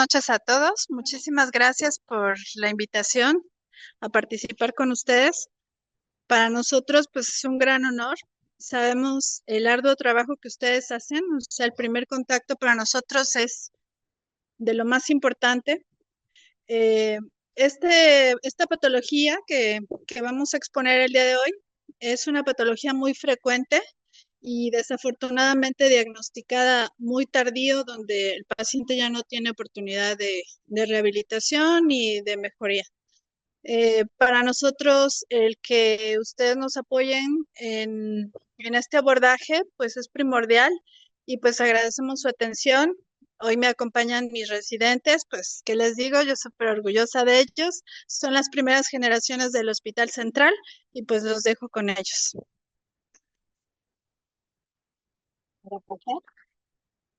Noches a todos. Muchísimas gracias por la invitación a participar con ustedes. Para nosotros, pues es un gran honor. Sabemos el arduo trabajo que ustedes hacen. O sea, el primer contacto para nosotros es de lo más importante. Eh, esta patología que vamos a exponer el día de hoy es una patología muy frecuente y desafortunadamente diagnosticada muy tardío, donde el paciente ya no tiene oportunidad de rehabilitación y de mejoría. Para nosotros, el que ustedes nos apoyen en este abordaje, pues es primordial y pues agradecemos su atención. Hoy me acompañan mis residentes, pues, ¿qué les digo? Yo súper orgullosa de ellos. Son las primeras generaciones del Hospital Central y pues los dejo con ellos.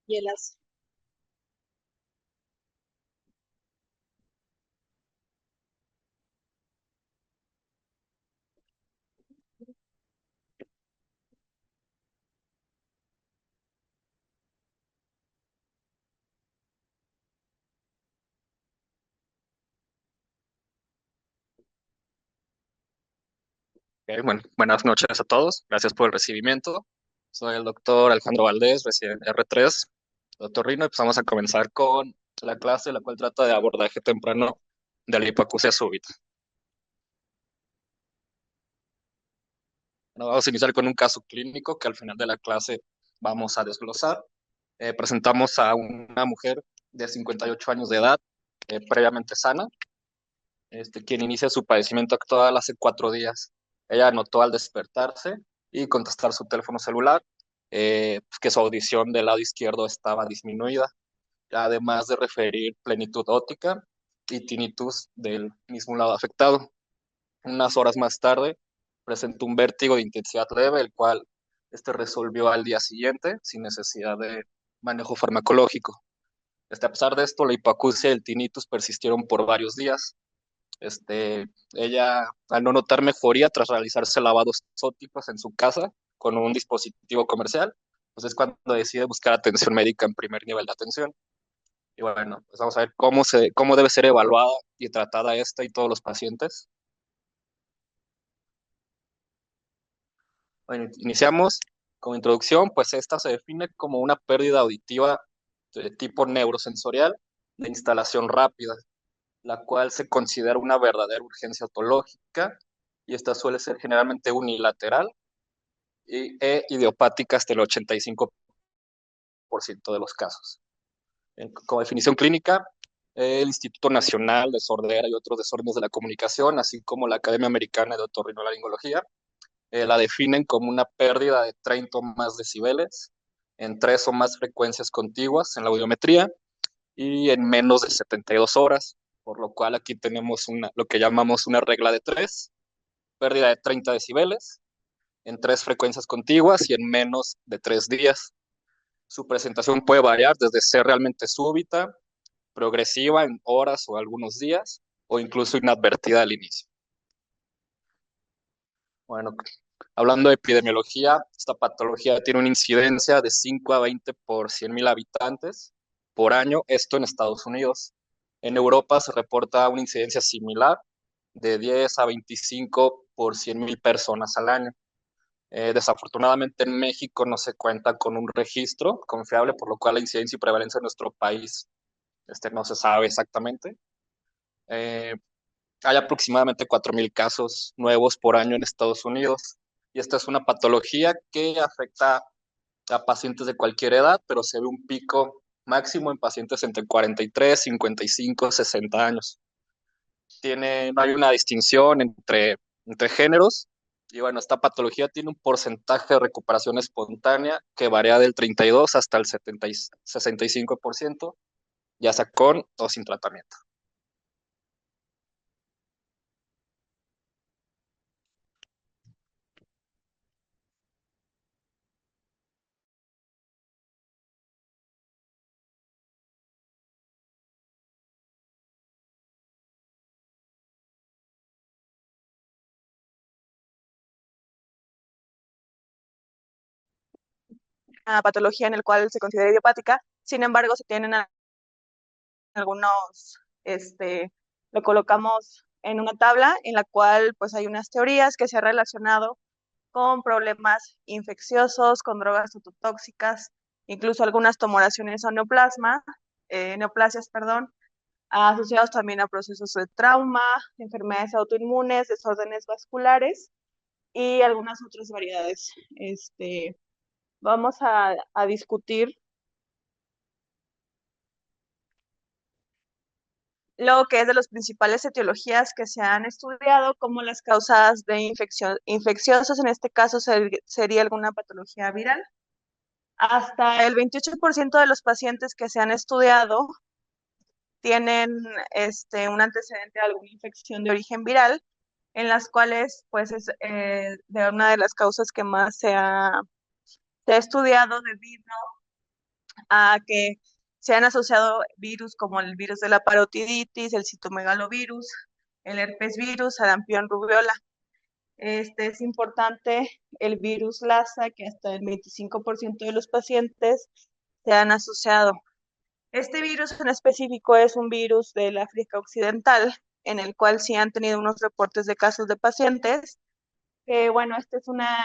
Y el Ok, bueno, buenas noches a todos. Gracias por el recibimiento. Soy el doctor Alejandro Valdés, residente R3, doctor Rino, y pues vamos a comenzar con la clase, la cual trata de abordaje temprano de la hipoacusia súbita. Bueno, vamos a iniciar con un caso clínico que al final de la clase vamos a desglosar. Presentamos a una mujer de 58 años de edad, previamente sana, quien inicia su padecimiento actual hace 4 días. Ella notó al despertarse y contestar su teléfono celular pues, que su audición del lado izquierdo estaba disminuida, además de referir plenitud óptica y tinnitus del mismo lado afectado. Unas horas más tarde presentó un vértigo de intensidad leve, el cual resolvió al día siguiente sin necesidad de manejo farmacológico. A pesar de esto, la hipoacusia y el tinnitus persistieron por varios días. Ella, al no notar mejoría tras realizarse lavados ópticos en su casa con un dispositivo comercial, pues es cuando decide buscar atención médica en primer nivel de atención. Y bueno, pues vamos a ver cómo debe ser evaluada y tratada esta y todos los pacientes. Bueno, iniciamos con introducción, pues esta se define como una pérdida auditiva de tipo neurosensorial de instalación rápida, la cual se considera una verdadera urgencia otológica y esta suele ser generalmente unilateral e idiopática hasta el 85% de los casos. Como definición clínica, el Instituto Nacional de Sordera y otros desórdenes de la comunicación, así como la Academia Americana de Otorrinolaringología, la definen como una pérdida de 30 o más decibeles en 3 o más frecuencias contiguas en la audiometría y en menos de 72 horas, por lo cual aquí tenemos lo que llamamos una regla de 3, pérdida de 30 decibeles en 3 frecuencias contiguas y en menos de 3 días. Su presentación puede variar desde ser realmente súbita, progresiva en horas o algunos días, o incluso inadvertida al inicio. Bueno, hablando de epidemiología, esta patología tiene una incidencia de 5 a 20 por 100,000 habitantes por año, esto en Estados Unidos. En Europa se reporta una incidencia similar de 10 a 25 por 100,000 personas al año. Desafortunadamente en México no se cuenta con un registro confiable, por lo cual la incidencia y prevalencia en nuestro país no se sabe exactamente. Eh, Hay aproximadamente 4,000 casos nuevos por año en Estados Unidos y esta es una patología que afecta a pacientes de cualquier edad, pero se ve un pico máximo en pacientes entre 43, 55, 60 años. No hay una distinción entre géneros y bueno, esta patología tiene un porcentaje de recuperación espontánea que varía del 32 hasta el 65%, ya sea con o sin tratamiento. Patología en el cual se considera idiopática, sin embargo se tienen algunos, lo colocamos en una tabla en la cual pues hay unas teorías que se han relacionado con problemas infecciosos, con drogas ototóxicas, incluso algunas tumoraciones o neoplasias, perdón, asociados también a procesos de trauma, enfermedades autoinmunes, desórdenes vasculares y algunas otras variedades. Vamos a discutir lo que es de las principales etiologías que se han estudiado, como las causas de infecciosas, en este caso sería alguna patología viral. Hasta el 28% de los pacientes que se han estudiado tienen un antecedente de alguna infección de origen viral, en las cuales pues es de una de las causas que más se ha estudiado debido a que se han asociado virus como el virus de la parotiditis, el citomegalovirus, el herpes virus, sarampión, rubiola. Es importante el virus Lassa, que hasta el 25% de los pacientes se han asociado. Este virus en específico es un virus del África Occidental, en el cual sí han tenido unos reportes de casos de pacientes. Bueno, esta es una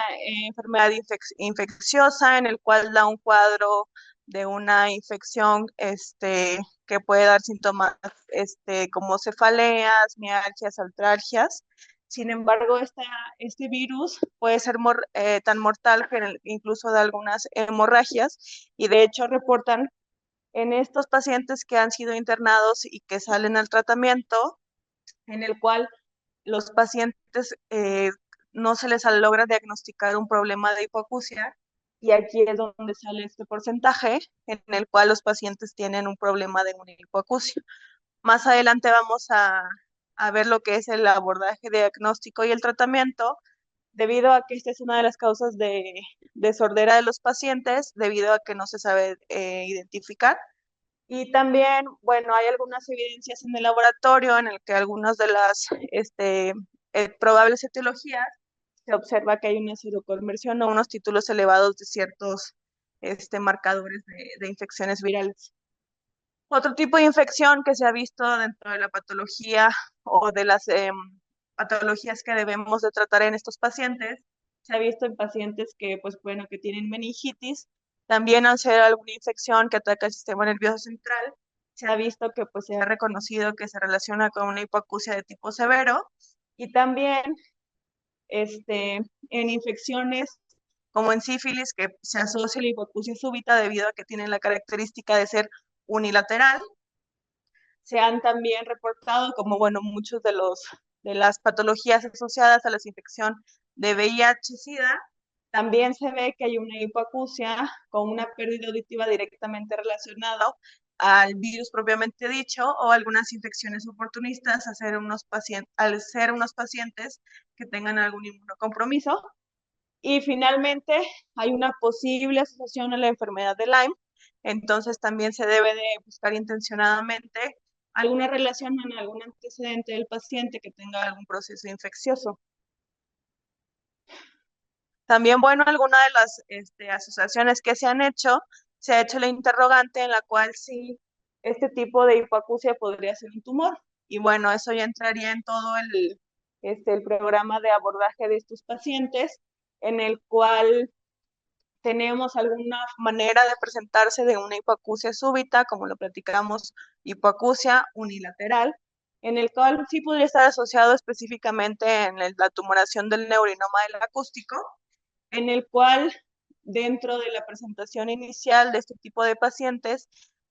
enfermedad infecciosa en el cual da un cuadro de una infección que puede dar síntomas como cefaleas, mialgias, artralgias. Sin embargo, este virus puede ser tan mortal que incluso da algunas hemorragias, y de hecho reportan en estos pacientes que han sido internados y que salen al tratamiento, en el cual los pacientes no se les logra diagnosticar un problema de hipoacusia, y aquí es donde sale este porcentaje en el cual los pacientes tienen un problema de una hipoacusia. Más adelante vamos a ver lo que es el abordaje diagnóstico y el tratamiento, debido a que esta es una de las causas de sordera de los pacientes, debido a que no se sabe identificar. Y también, bueno, hay algunas evidencias en el laboratorio en el que algunas de las probables etiologías se observa que hay una seroconversión o unos títulos elevados de ciertos marcadores de infecciones virales. Otro tipo de infección que se ha visto dentro de la patología o de las patologías que debemos de tratar en estos pacientes, se ha visto en pacientes que, pues bueno, que tienen meningitis, también al ser alguna infección que ataca el sistema nervioso central, se ha visto que pues se ha reconocido que se relaciona con una hipoacusia de tipo severo, y también en infecciones como en sífilis, que se asocia la hipoacusia súbita debido a que tiene la característica de ser unilateral. Se han también reportado como, bueno, muchos de las patologías asociadas a la infección de VIH-Sida, también se ve que hay una hipoacusia con una pérdida auditiva directamente relacionada al virus propiamente dicho, o algunas infecciones oportunistas al ser unos pacientes que tengan algún inmunocompromiso. Y finalmente hay una posible asociación a la enfermedad de Lyme, entonces también se debe de buscar intencionadamente alguna relación en algún antecedente del paciente que tenga algún proceso infeccioso. También, bueno, alguna de las asociaciones que se ha hecho la interrogante en la cual sí, este tipo de hipoacusia podría ser un tumor. Y bueno, eso ya entraría en todo el programa de abordaje de estos pacientes, en el cual tenemos alguna manera de presentarse de una hipoacusia súbita, como lo platicamos, hipoacusia unilateral, en el cual sí podría estar asociado específicamente en la tumoración del neurinoma del acústico, en el cual dentro de la presentación inicial de este tipo de pacientes,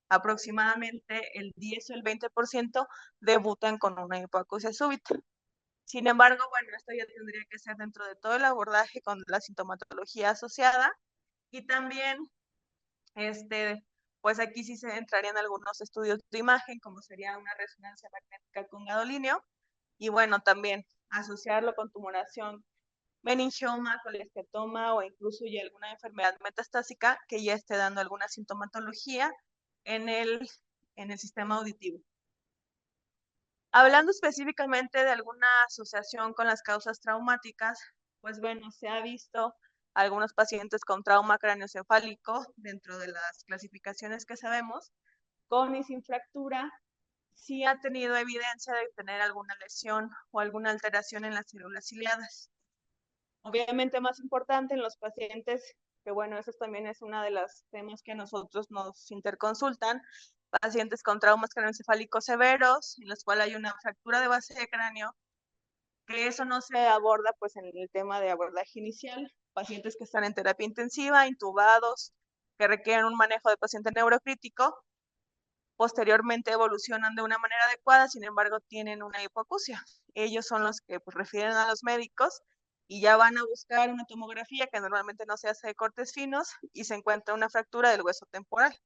aproximadamente el 10 o el 20% debutan con una hipoacusia súbita. Sin embargo, bueno, esto ya tendría que ser dentro de todo el abordaje con la sintomatología asociada, y también, pues aquí sí se entrarían algunos estudios de imagen, como sería una resonancia magnética con gadolinio, y bueno, también asociarlo con tumoración meningioma, colesteatoma, o incluso ya alguna enfermedad metastásica que ya esté dando alguna sintomatología en el sistema auditivo. Hablando específicamente de alguna asociación con las causas traumáticas, pues bueno, se ha visto algunos pacientes con trauma craneoencefálico dentro de las clasificaciones que sabemos, con y sin fractura, sí ha tenido evidencia de tener alguna lesión o alguna alteración en las células ciliadas. Obviamente más importante en los pacientes, que bueno, eso también es uno de los temas que a nosotros nos interconsultan, pacientes con traumas craneoencefálicos severos, en los cuales hay una fractura de base de cráneo, que eso no se aborda pues en el tema de abordaje inicial, pacientes que están en terapia intensiva, intubados, que requieren un manejo de paciente neurocrítico, posteriormente evolucionan de una manera adecuada, sin embargo tienen una hipoacusia. Ellos son los que pues, refieren a los médicos y ya van a buscar una tomografía que normalmente no se hace de cortes finos y se encuentra una fractura del hueso temporal.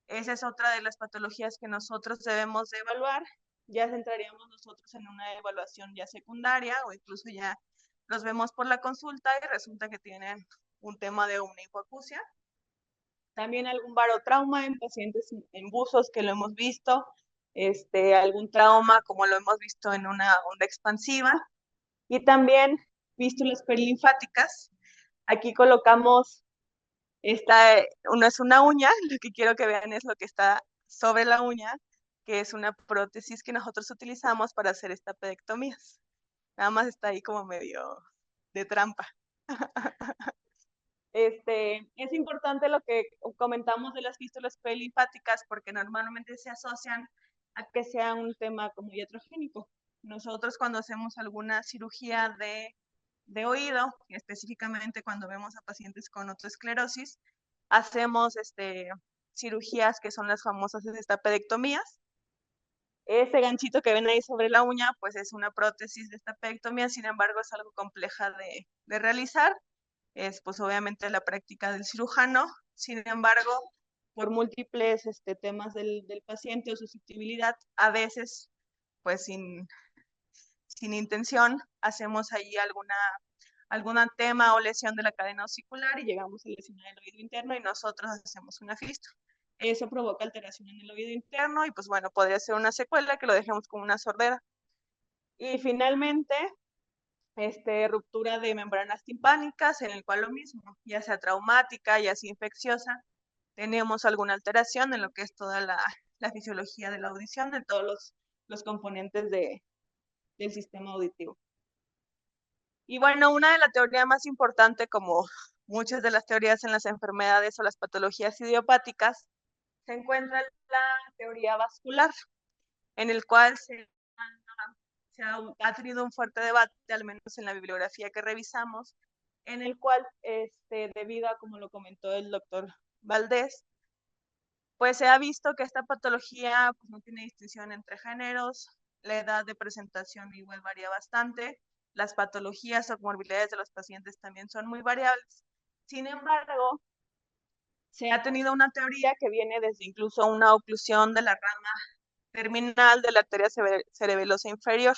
Esa es otra de las patologías que nosotros debemos de evaluar. Ya centraríamos nosotros en una evaluación ya secundaria o incluso ya los vemos por la consulta y resulta que tienen un tema de una hipoacusia. También algún barotrauma en pacientes en buzos que lo hemos visto, algún trauma como lo hemos visto en una onda expansiva y también fístulas perilinfáticas. Aquí colocamos no es una uña, lo que quiero que vean es lo que está sobre la uña, que es una prótesis que nosotros utilizamos para hacer estapedectomías. Nada más está ahí como medio de trampa. Es importante lo que comentamos de las fístulas perilinfáticas porque normalmente se asocian a que sea un tema como iatrogénico. Nosotros cuando hacemos alguna cirugía de oído, específicamente cuando vemos a pacientes con otoesclerosis, hacemos cirugías que son las famosas estapedectomías. Ese ganchito que ven ahí sobre la uña, pues es una prótesis de estapedectomía, sin embargo es algo compleja de realizar. Es pues obviamente la práctica del cirujano, sin embargo, por múltiples temas del paciente o susceptibilidad, a veces pues sin intención hacemos ahí alguna tema o lesión de la cadena osicular y llegamos a lesionar el oído interno y nosotros hacemos una fístula. Eso provoca alteración en el oído interno y pues bueno, podría ser una secuela que lo dejemos como una sordera. Y finalmente, ruptura de membranas timpánicas, en el cual lo mismo, ya sea traumática, ya sea infecciosa, tenemos alguna alteración en lo que es toda la fisiología de la audición, de todos los componentes del sistema auditivo. Y bueno, una de las teorías más importantes, como muchas de las teorías en las enfermedades o las patologías idiopáticas, se encuentra la teoría vascular, en el cual ha tenido un fuerte debate, al menos en la bibliografía que revisamos, en el cual, debido a, como lo comentó el doctor Valdés, pues se ha visto que esta patología pues, no tiene distinción entre géneros, la edad de presentación igual varía bastante, las patologías o comorbilidades de los pacientes también son muy variables. Sin embargo, se ha tenido una teoría que viene desde incluso una oclusión de la rama terminal de la arteria cerebelosa inferior.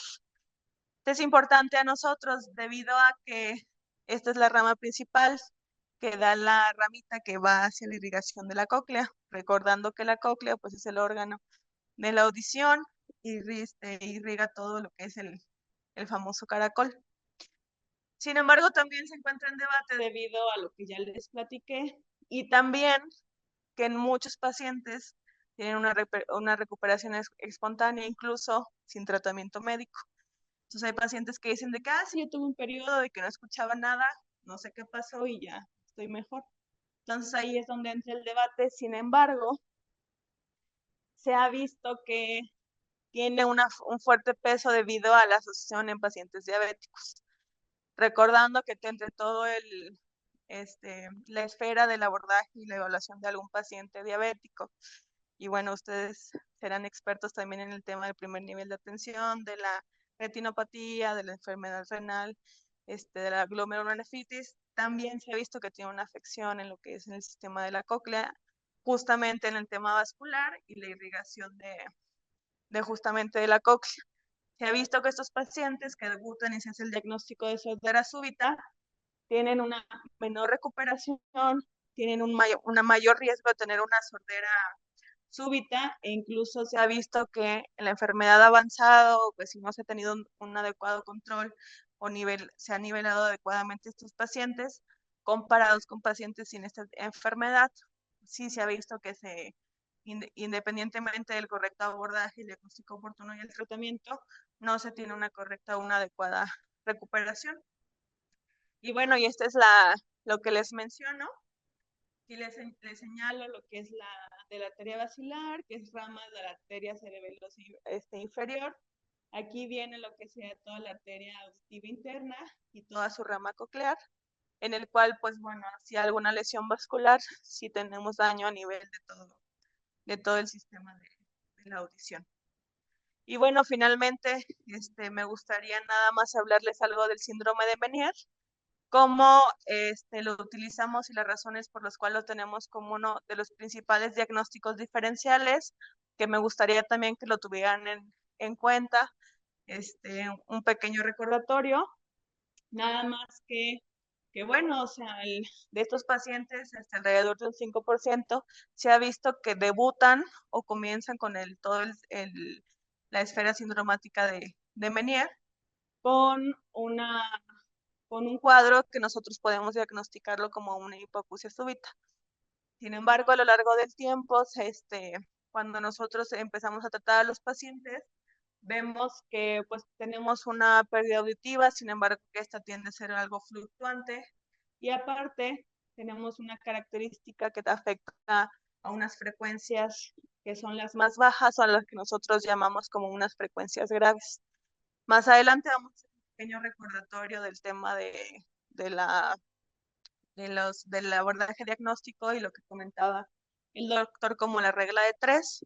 Esto es importante a nosotros debido a que esta es la rama principal que da la ramita que va hacia la irrigación de la cóclea, recordando que la cóclea pues es el órgano de la audición y irriga todo lo que es el famoso caracol. Sin embargo, también se encuentra en debate debido a lo que ya les platiqué y también que en muchos pacientes tienen una recuperación espontánea, incluso sin tratamiento médico. Entonces hay pacientes que dicen de que, sí, yo tuve un periodo de que no escuchaba nada, no sé qué pasó y ya estoy mejor. Entonces ahí es donde entra el debate. Sin embargo, se ha visto que tiene un fuerte peso debido a la asociación en pacientes diabéticos. Recordando que entre todo la esfera del abordaje y la evaluación de algún paciente diabético, y bueno, ustedes serán expertos también en el tema del primer nivel de atención, de la retinopatía, de la enfermedad renal, de la glomerulonefritis, también se ha visto que tiene una afección en lo que es en el sistema de la cóclea, justamente en el tema vascular y la irrigación de justamente de la cóclea. Se ha visto que estos pacientes que debutan y se hace el diagnóstico de sordera súbita tienen una menor recuperación, tienen un mayor riesgo de tener una sordera súbita e incluso se ha visto que en la enfermedad avanzada, pues si no se ha tenido un adecuado control o se ha nivelado adecuadamente estos pacientes comparados con pacientes sin esta enfermedad, sí se ha visto que independientemente del correcto abordaje, el diagnóstico oportuno y el tratamiento, no se tiene una correcta o una adecuada recuperación. Y bueno, y esta es lo que les menciono. Aquí les señalo lo que es la de la arteria basilar, que es ramas de la arteria cerebelosa inferior. Aquí viene lo que sea toda la arteria auditiva interna y toda su rama coclear, en el cual, pues bueno, si hay alguna lesión vascular, si tenemos daño a nivel de todo el sistema de la audición. Y bueno, finalmente, me gustaría nada más hablarles algo del síndrome de Meniere, cómo lo utilizamos y las razones por las cuales lo tenemos como uno de los principales diagnósticos diferenciales, que me gustaría también que lo tuvieran en cuenta. Un pequeño recordatorio, nada más que bueno, o sea, de estos pacientes, hasta alrededor del 5%, se ha visto que debutan o comienzan con la esfera sindromática de Meniere con un cuadro que nosotros podemos diagnosticarlo como una hipoacusia súbita. Sin embargo, a lo largo del tiempo, cuando nosotros empezamos a tratar a los pacientes, vemos que pues tenemos una pérdida auditiva, sin embargo, que esta tiende a ser algo fluctuante, y aparte tenemos una característica que te afecta a unas frecuencias que son las más bajas o a las que nosotros llamamos como unas frecuencias graves. Más adelante vamos a hacer un pequeño recordatorio del tema del abordaje diagnóstico y lo que comentaba el doctor como la regla de 3.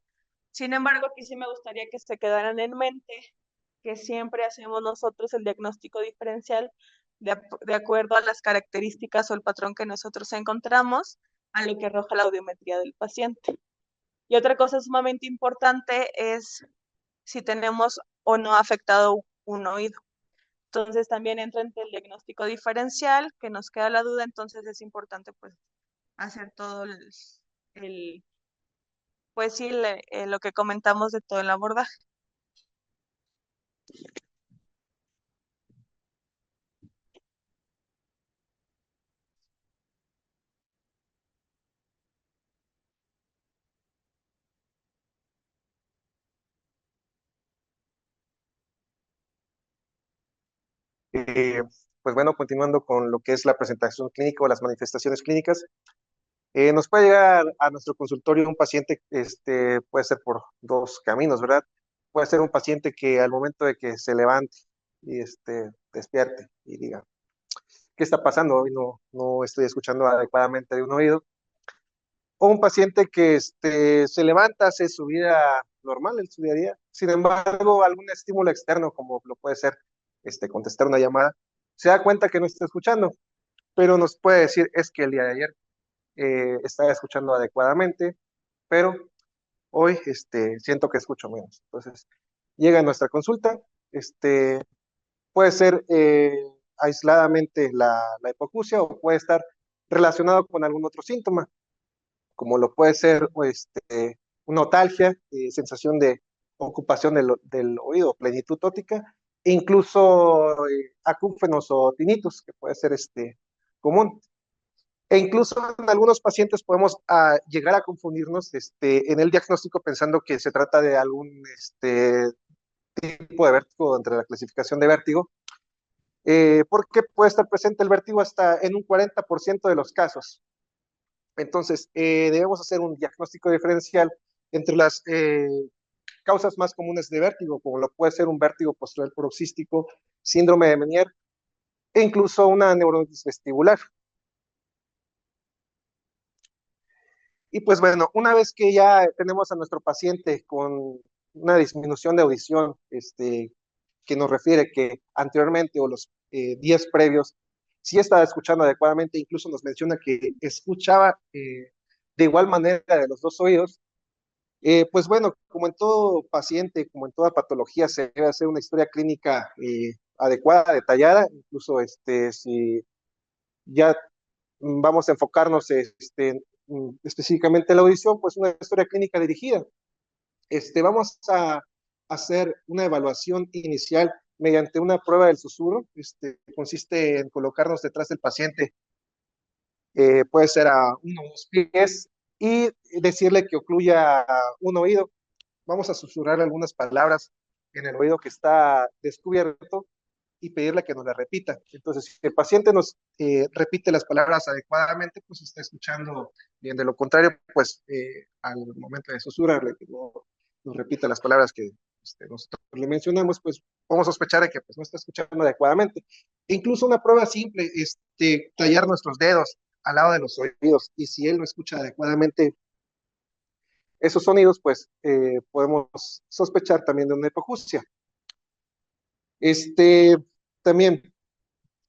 Sin embargo, aquí sí me gustaría que se quedaran en mente que siempre hacemos nosotros el diagnóstico diferencial de acuerdo a las características o el patrón que nosotros encontramos a lo que arroja la audiometría del paciente. Y otra cosa sumamente importante es si tenemos o no afectado un oído. Entonces también entra entre el diagnóstico diferencial, que nos queda la duda, entonces es importante pues hacer todo pues sí, lo que comentamos de todo el abordaje. Eh, pues bueno, continuando con lo que es la presentación clínica o las manifestaciones clínicas, nos puede llegar a nuestro consultorio un paciente, puede ser por dos caminos, ¿verdad? Puede ser un paciente que al momento de que se levante y despierte y diga, ¿qué está pasando? Hoy no estoy escuchando adecuadamente de un oído. O un paciente que se levanta, hace su vida normal en su día a día. Sin embargo, algún estímulo externo, como lo puede ser contestar una llamada, se da cuenta que no está escuchando, pero nos puede decir, es que el día de ayer estaba escuchando adecuadamente, pero hoy siento que escucho menos. Entonces, llega a nuestra consulta, puede ser aisladamente la hipoacusia o puede estar relacionado con algún otro síntoma, como lo puede ser una otalgia, sensación de ocupación del oído, plenitud óptica, e incluso acúfenos o tinnitus, que puede ser común. E incluso en algunos pacientes podemos llegar a confundirnos en el diagnóstico pensando que se trata de algún tipo de vértigo entre la clasificación de vértigo, porque puede estar presente el vértigo hasta en un 40% de los casos. Entonces, debemos hacer un diagnóstico diferencial entre las causas más comunes de vértigo, como lo puede ser un vértigo postural paroxístico, síndrome de Meniere, e incluso una neuronitis vestibular. Y pues bueno, una vez que ya tenemos a nuestro paciente con una disminución de audición, que nos refiere que anteriormente o los días previos sí estaba escuchando adecuadamente, incluso nos menciona que escuchaba de igual manera de los dos oídos, pues bueno, como en todo paciente, como en toda patología, se debe hacer una historia clínica adecuada, detallada, incluso si ya vamos a enfocarnos específicamente en la audición, pues una historia clínica dirigida. Vamos a hacer una evaluación inicial mediante una prueba del susurro. Consiste en colocarnos detrás del paciente, puede ser a 1 o 2 pies, y decirle que ocluya un oído. Vamos a susurrar algunas palabras en el oído que está descubierto y pedirle que nos la repita. Entonces, si el paciente nos repite las palabras adecuadamente, pues está escuchando bien. De lo contrario, pues al momento de susurrarle que no nos repita las palabras que nosotros le mencionamos, pues vamos a sospechar de que pues, no está escuchando adecuadamente. E incluso una prueba simple, tallar nuestros dedos al lado de los oídos, y si él no escucha adecuadamente esos sonidos, pues podemos sospechar también de una hipoacusia. También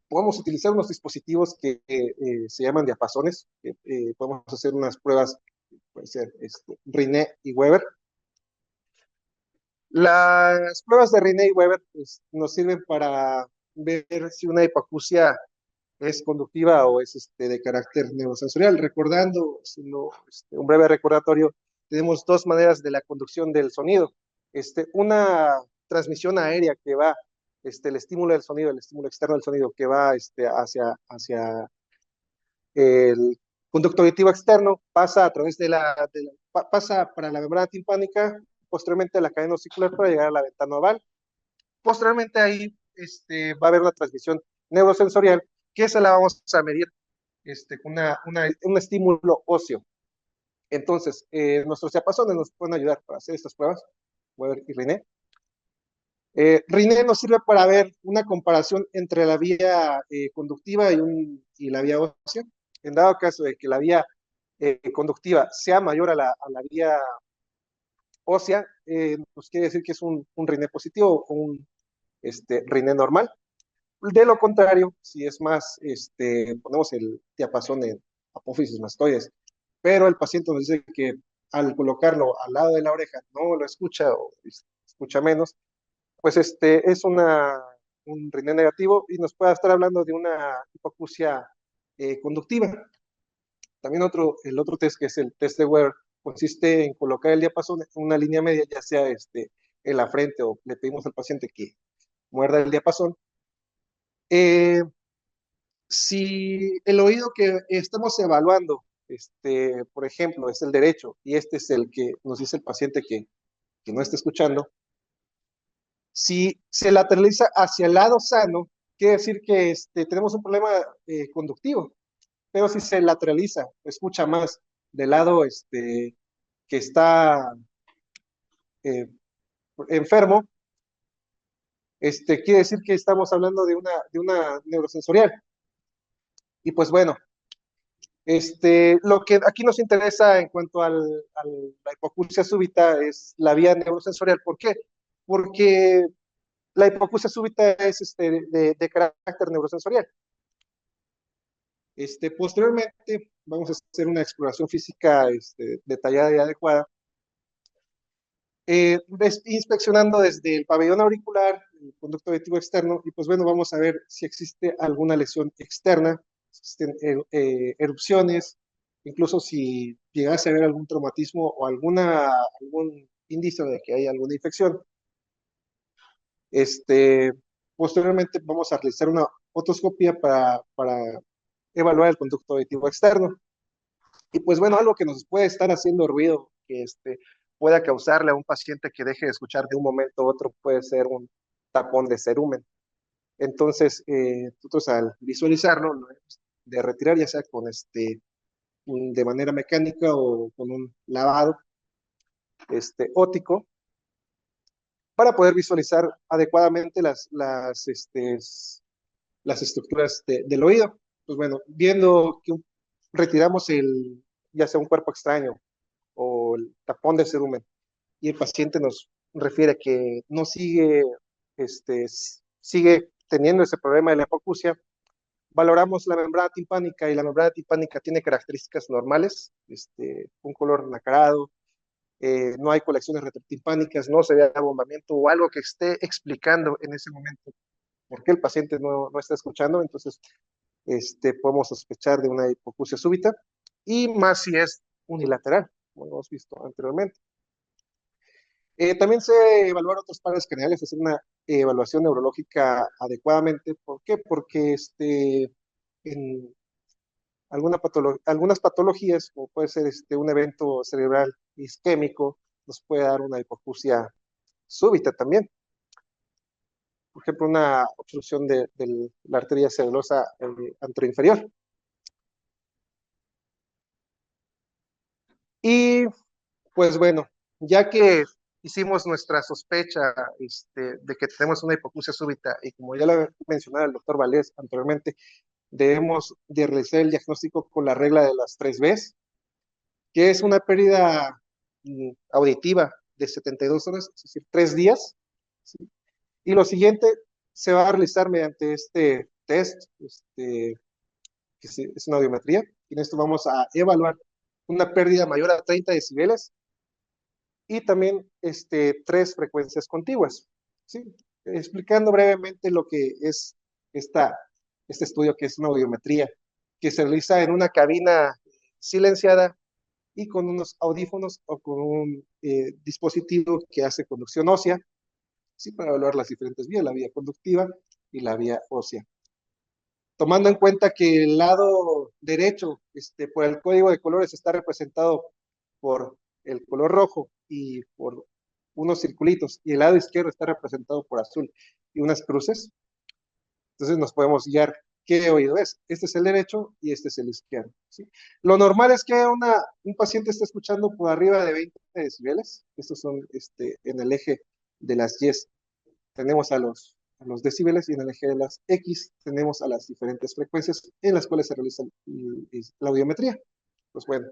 podemos utilizar unos dispositivos que se llaman diapasones. Podemos hacer unas pruebas, puede ser Riné y Weber. Las pruebas de Riné y Weber pues, nos sirven para ver si una hipoacusia es conductiva o es de carácter neurosensorial. Recordando, un breve recordatorio, tenemos dos maneras de la conducción del sonido. Una transmisión aérea que va, el estímulo del sonido, el estímulo externo del sonido que va hacia el conducto auditivo externo, pasa a través pasa para la membrana timpánica, posteriormente a la cadena osicular para llegar a la ventana oval. Posteriormente ahí va a haber una transmisión neurosensorial, que esa la vamos a medir con un estímulo óseo. Entonces, nuestros diapasones nos pueden ayudar para hacer estas pruebas, Weber y Riné. Riné nos sirve para ver una comparación entre la vía conductiva y la vía ósea. En dado caso de que la vía conductiva sea mayor a la vía ósea, pues quiere decir que es un Riné positivo o un Riné normal. De lo contrario, si es más, ponemos el diapasón en apófisis mastoides, pero el paciente nos dice que al colocarlo al lado de la oreja no lo escucha o escucha menos, pues es un Riné negativo y nos puede estar hablando de una hipoacusia conductiva. También el otro test, que es el test de Weber, consiste en colocar el diapasón en una línea media, ya sea en la frente, o le pedimos al paciente que muerda el diapasón. Si el oído que estamos evaluando, por ejemplo, es el derecho, y este es el que nos dice el paciente que no está escuchando, si se lateraliza hacia el lado sano, quiere decir que tenemos un problema conductivo. Pero si se lateraliza, escucha más del lado que está eh, enfermo, quiere decir que estamos hablando de una neurosensorial. Y pues bueno, lo que aquí nos interesa en cuanto a la hipoacusia súbita es la vía neurosensorial. ¿Por qué? Porque la hipoacusia súbita es de carácter neurosensorial. Posteriormente vamos a hacer una exploración física detallada y adecuada, inspeccionando desde el pabellón auricular, el conducto auditivo externo, y pues bueno, vamos a ver si existe alguna lesión externa, existen erupciones, incluso si llegase a haber algún traumatismo o algún índice de que hay alguna infección. Posteriormente vamos a realizar una otoscopia para evaluar el conducto auditivo externo. Y pues bueno, algo que nos puede estar haciendo ruido, que pueda causarle a un paciente que deje de escuchar de un momento a otro, puede ser un tapón de cerumen. Entonces, nosotros al visualizarlo, ¿no?, de retirar, ya sea con de manera mecánica o con un lavado óptico, para poder visualizar adecuadamente las estructuras del oído. Pues bueno, viendo que retiramos ya sea un cuerpo extraño o el tapón de cerumen, y el paciente nos refiere que no sigue teniendo ese problema de la hipoacusia, valoramos la membrana timpánica, y la membrana timpánica tiene características normales, un color nacarado, no hay colecciones retrotimpánicas, no se ve abombamiento o algo que esté explicando en ese momento por qué el paciente no está escuchando. Entonces podemos sospechar de una hipoacusia súbita, y más si es unilateral, como hemos visto anteriormente. También se evaluar otros pares craneales, hacer una evaluación neurológica adecuadamente. ¿Por qué? Porque algunas patologías, como puede ser un evento cerebral isquémico, nos puede dar una hipoacusia súbita también. Por ejemplo, una obstrucción de la arteria cerebrosa anteroinferior. Y pues bueno, ya que hicimos nuestra sospecha de que tenemos una hipoacusia súbita, y como ya lo ha mencionado el doctor Valdés anteriormente, debemos de realizar el diagnóstico con la regla de las 3 Bs, que es una pérdida auditiva de 72 horas, es decir, 3 días. ¿Sí? Y lo siguiente se va a realizar mediante este test, que es una audiometría. Y en esto vamos a evaluar una pérdida mayor a 30 decibeles y también 3 frecuencias contiguas. ¿Sí? Explicando brevemente lo que es este estudio, que es una audiometría, que se realiza en una cabina silenciada y con unos audífonos o con un dispositivo que hace conducción ósea, ¿sí? Para evaluar las diferentes vías, la vía conductiva y la vía ósea. Tomando en cuenta que el lado derecho, por el código de colores, está representado por el color rojo y por unos circulitos, y el lado izquierdo está representado por azul y unas cruces, entonces nos podemos guiar qué oído es. Este es el derecho y este es el izquierdo. ¿Sí? Lo normal es que un paciente esté escuchando por arriba de 20 decibeles. Estos son en el eje de las Y. Tenemos a los decibeles, y en el eje de las X tenemos a las diferentes frecuencias en las cuales se realiza la audiometría. Pues bueno.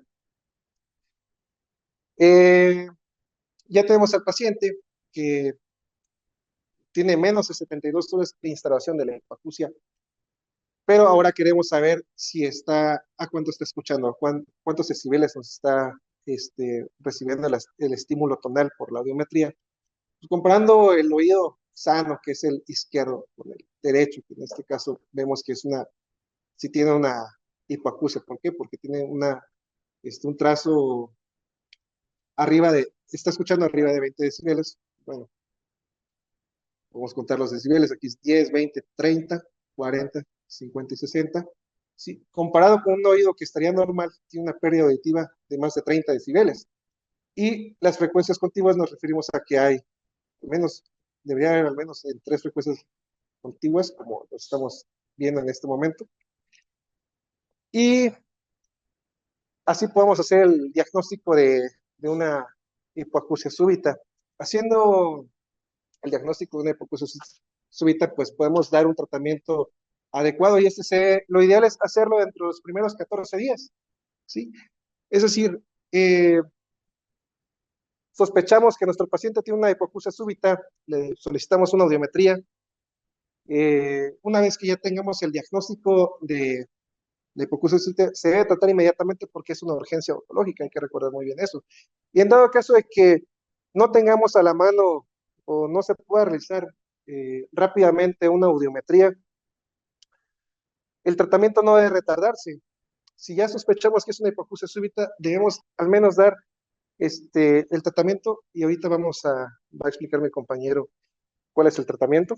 Ya tenemos al paciente que tiene menos de 72 horas de instalación de la hipoacusia, pero ahora queremos saber si a cuánto está escuchando, cuántos decibeles nos está recibiendo el estímulo tonal por la audiometría. Pues comparando el oído sano, que es el izquierdo, con el derecho, que en este caso vemos que sí tiene una hipoacusia. ¿Por qué? Porque tiene un trazo está escuchando arriba de 20 decibeles. Bueno, vamos a contar los decibeles. Aquí es 10, 20, 30, 40, 50 y 60. Sí, comparado con un oído que estaría normal, tiene una pérdida auditiva de más de 30 decibeles. Y las frecuencias contiguas nos referimos a que debería haber al menos en 3 frecuencias contiguas, como lo estamos viendo en este momento. Y así podemos hacer el diagnóstico de una hipoacusia súbita. Haciendo el diagnóstico de una hipoacusia súbita, pues podemos dar un tratamiento adecuado, y lo ideal es hacerlo dentro de los primeros 14 días. ¿Sí? Es decir, sospechamos que nuestro paciente tiene una hipoacusia súbita, le solicitamos una audiometría. Una vez que ya tengamos el diagnóstico de la hipoacusia súbita, se debe tratar inmediatamente porque es una urgencia odontológica, hay que recordar muy bien eso. Y en dado caso de que no tengamos a la mano o no se pueda realizar rápidamente una audiometría, el tratamiento no debe retardarse. Si ya sospechamos que es una hipoacusia súbita, debemos al menos dar el tratamiento, y ahorita va a explicar mi compañero cuál es el tratamiento.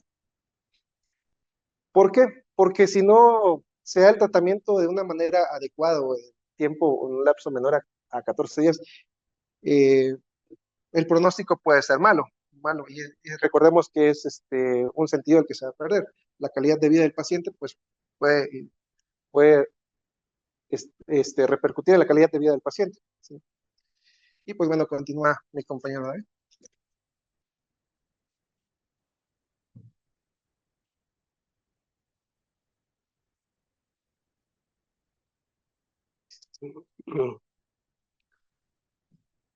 ¿Por qué? Porque si no se da el tratamiento de una manera adecuada, o en tiempo, o en un lapso menor a 14 días, el pronóstico puede ser malo, y recordemos que es un sentido el que se va a perder. La calidad de vida del paciente pues puede repercutir en la calidad de vida del paciente. ¿Sí? Y pues bueno, continúa mi compañero David.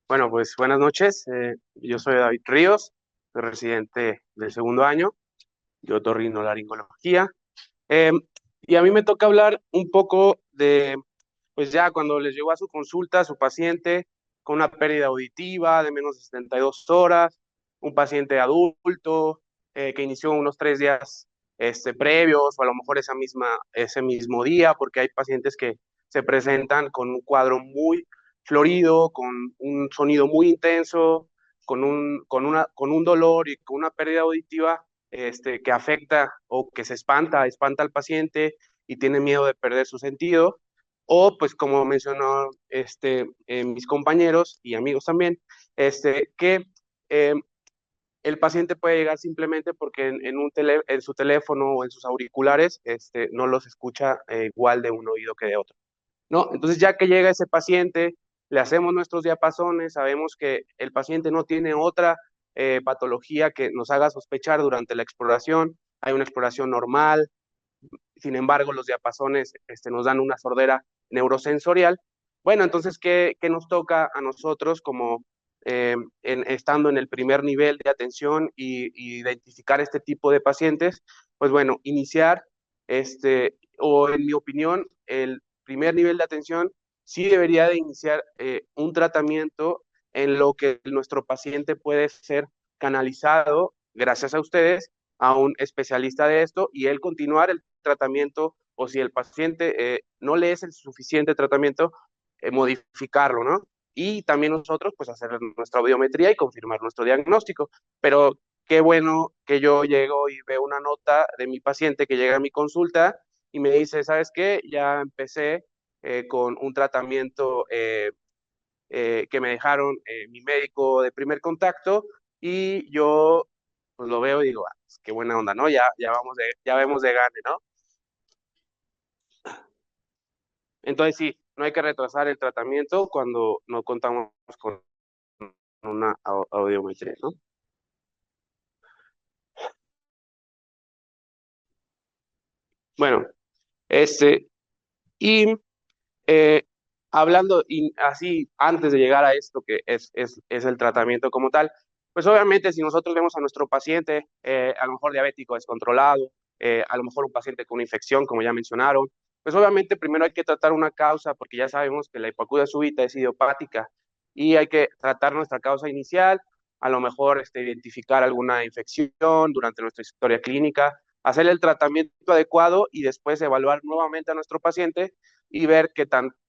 Bueno, pues buenas noches. Yo soy David Ríos, soy residente del segundo año de otorrinolaringología. Y a mí me toca hablar un poco de, pues ya cuando les llegó a su consulta, su paciente con una pérdida auditiva de menos de 72 horas, un paciente adulto que inició unos 3 días previos, o a lo mejor ese mismo día, porque hay pacientes que se presentan con un cuadro muy florido, con un sonido muy intenso, con un dolor y con una pérdida auditiva que afecta o que espanta al paciente y tiene miedo de perder su sentido. O pues como mencionó mis compañeros y amigos también, que el paciente puede llegar simplemente porque en su teléfono o en sus auriculares no los escucha igual de un oído que de otro, ¿no? Entonces ya que llega ese paciente, le hacemos nuestros diapasones, sabemos que el paciente no tiene otra patología que nos haga sospechar durante la exploración, hay una exploración normal, sin embargo los diapasones nos dan una sordera neurosensorial. Bueno, entonces, ¿qué nos toca a nosotros como estando en el primer nivel de atención y identificar este tipo de pacientes? Pues bueno, iniciar, o en mi opinión, el primer nivel de atención sí debería de iniciar un tratamiento en lo que nuestro paciente puede ser canalizado, gracias a ustedes, a un especialista de esto y él continuar el tratamiento, o si el paciente no le es el suficiente tratamiento, modificarlo, ¿no? Y también nosotros, pues, hacer nuestra audiometría y confirmar nuestro diagnóstico. Pero qué bueno que yo llego y veo una nota de mi paciente que llega a mi consulta y me dice, ¿sabes qué? Ya empecé con un tratamiento que me dejaron mi médico de primer contacto y yo pues lo veo y digo, pues, qué buena onda, ¿no? Ya vemos de gane, ¿no? Entonces sí, no hay que retrasar el tratamiento cuando no contamos con una audiometría, ¿no? Bueno, y eh, hablando y así, antes de llegar a esto que es el tratamiento como tal, pues obviamente si nosotros vemos a nuestro paciente, a lo mejor diabético descontrolado, a lo mejor un paciente con una infección, como ya mencionaron, pues obviamente primero hay que tratar una causa, porque ya sabemos que la hipoacusia súbita es idiopática y hay que tratar nuestra causa inicial, a lo mejor identificar alguna infección durante nuestra historia clínica, hacer el tratamiento adecuado y después evaluar nuevamente a nuestro paciente y ver qué tanto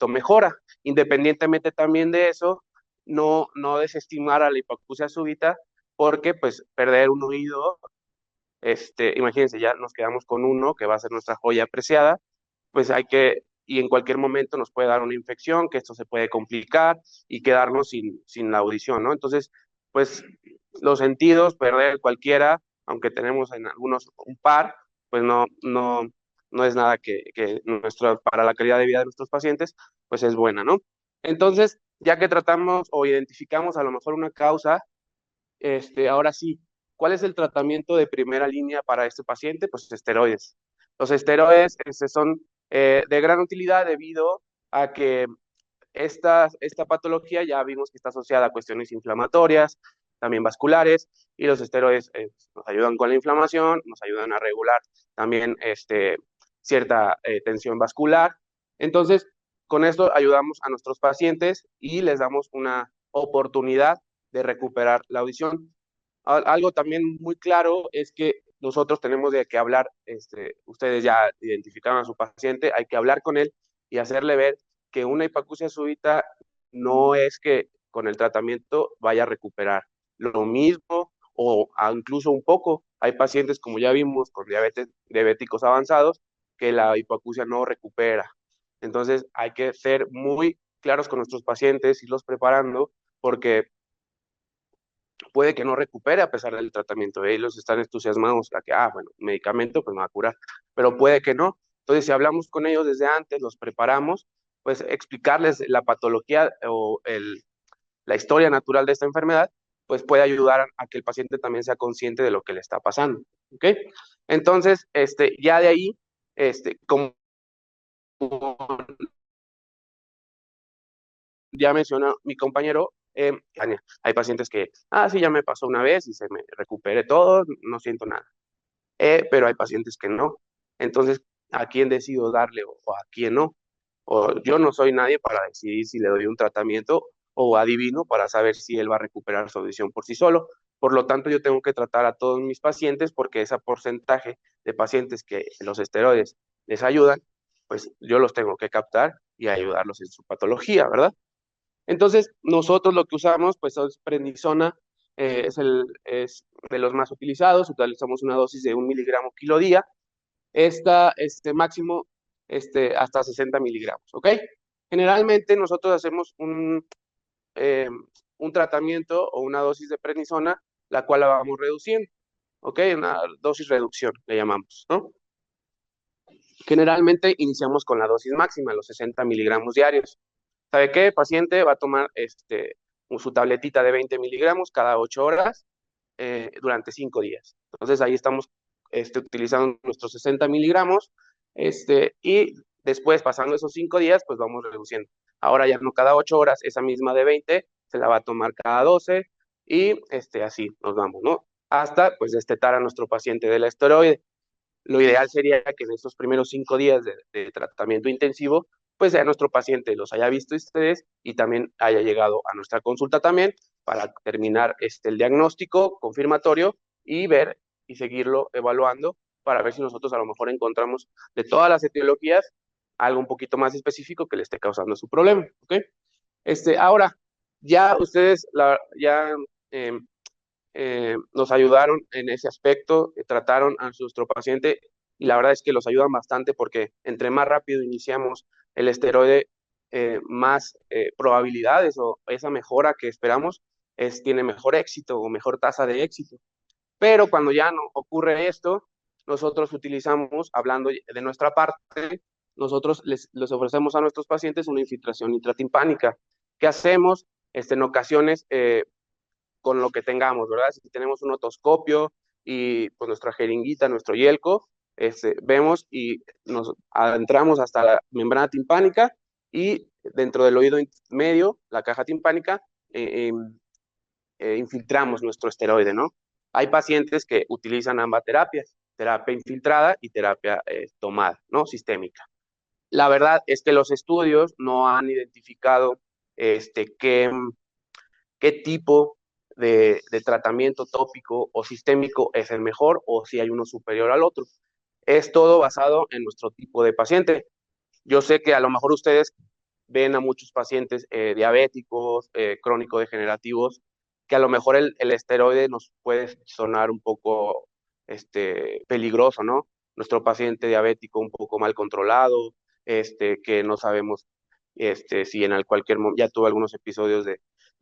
mejora. Independientemente también de eso, no desestimar a la hipoacusia súbita, porque pues perder un oído, imagínense, ya nos quedamos con uno que va a ser nuestra joya apreciada, pues y en cualquier momento nos puede dar una infección, que esto se puede complicar y quedarnos sin la audición, ¿no? Entonces, pues los sentidos, perder cualquiera, aunque tenemos en algunos un par, pues no es nada que para la calidad de vida de nuestros pacientes, pues es buena, ¿no? Entonces, ya que tratamos o identificamos a lo mejor una causa, ahora sí, ¿cuál es el tratamiento de primera línea para este paciente? Pues esteroides. Los esteroides son de gran utilidad debido a que esta patología ya vimos que está asociada a cuestiones inflamatorias, también vasculares, y los esteroides nos ayudan con la inflamación, nos ayudan a regular también cierta tensión vascular. Entonces, con esto ayudamos a nuestros pacientes y les damos una oportunidad de recuperar la audición. Algo también muy claro es que nosotros tenemos de que hablar, ustedes ya identificaron a su paciente, hay que hablar con él y hacerle ver que una hipoacusia súbita no es que con el tratamiento vaya a recuperar lo mismo o incluso un poco. Hay pacientes, como ya vimos, con diabéticos avanzados, que la hipoacusia no recupera. Entonces hay que ser muy claros con nuestros pacientes, irlos preparando, porque puede que no recupere a pesar del tratamiento. Ellos están entusiasmados a que, bueno, medicamento pues me va a curar, pero puede que no. Entonces, si hablamos con ellos desde antes, los preparamos, pues explicarles la patología o la historia natural de esta enfermedad, pues puede ayudar a que el paciente también sea consciente de lo que le está pasando. ¿Ok? Entonces, ya de ahí, como ya mencionó mi compañero, hay pacientes que, sí, ya me pasó una vez y se me recupere todo, no siento nada. Pero hay pacientes que no. Entonces, ¿a quién decido darle o a quién no? O yo no soy nadie para decidir si le doy un tratamiento o adivino para saber si él va a recuperar su audición por sí solo. Por lo tanto, yo tengo que tratar a todos mis pacientes porque ese porcentaje de pacientes que los esteroides les ayudan, pues yo los tengo que captar y ayudarlos en su patología, ¿verdad? Entonces, nosotros lo que usamos, pues, es prednisona, es de los más utilizados, utilizamos una dosis de 1 miligramo kilo día. Este máximo hasta 60 miligramos, ¿ok? Generalmente nosotros hacemos un tratamiento o una dosis de prednisona, la cual la vamos reduciendo, ¿ok? Una dosis reducción, le llamamos, ¿no? Generalmente iniciamos con la dosis máxima, los 60 miligramos diarios. ¿Sabe qué? El paciente va a tomar su tabletita de 20 miligramos cada 8 horas durante 5 días. Entonces ahí estamos utilizando nuestros 60 miligramos y después, pasando esos 5 días, pues vamos reduciendo. Ahora ya no cada 8 horas, esa misma de 20 se la va a tomar cada 12 y así nos vamos, ¿no? Hasta pues destetar a nuestro paciente del esteroide. Lo ideal sería que en estos primeros 5 días de tratamiento intensivo, pues ya nuestro paciente los haya visto ustedes y también haya llegado a nuestra consulta también para terminar el diagnóstico confirmatorio y ver y seguirlo evaluando para ver si nosotros a lo mejor encontramos de todas las etiologías algo un poquito más específico que le esté causando su problema, ¿ok? Ahora, ya ustedes eh, nos ayudaron en ese aspecto, trataron a nuestro paciente y la verdad es que los ayudan bastante porque entre más rápido iniciamos el esteroide, más probabilidades o esa mejora que esperamos tiene mejor éxito o mejor tasa de éxito. Pero cuando ya no ocurre esto, nosotros utilizamos, hablando de nuestra parte, nosotros les ofrecemos a nuestros pacientes una infiltración intratimpánica. ¿Qué hacemos? En ocasiones, con lo que tengamos, ¿verdad? Si tenemos un otoscopio y pues nuestra jeringuita, nuestro yelco, vemos y nos adentramos hasta la membrana timpánica y dentro del oído medio, la caja timpánica, infiltramos nuestro esteroide, ¿no? Hay pacientes que utilizan ambas terapias, terapia infiltrada y terapia tomada, ¿no? Sistémica. La verdad es que los estudios no han identificado qué tipo de tratamiento tópico o sistémico es el mejor o si hay uno superior al otro. Es todo basado en nuestro tipo de paciente. Yo sé que a lo mejor ustedes ven a muchos pacientes diabéticos, crónico-degenerativos, que a lo mejor el esteroide nos puede sonar un poco peligroso, ¿no? Nuestro paciente diabético un poco mal controlado, que no sabemos si en cualquier momento ya tuvo algunos episodios de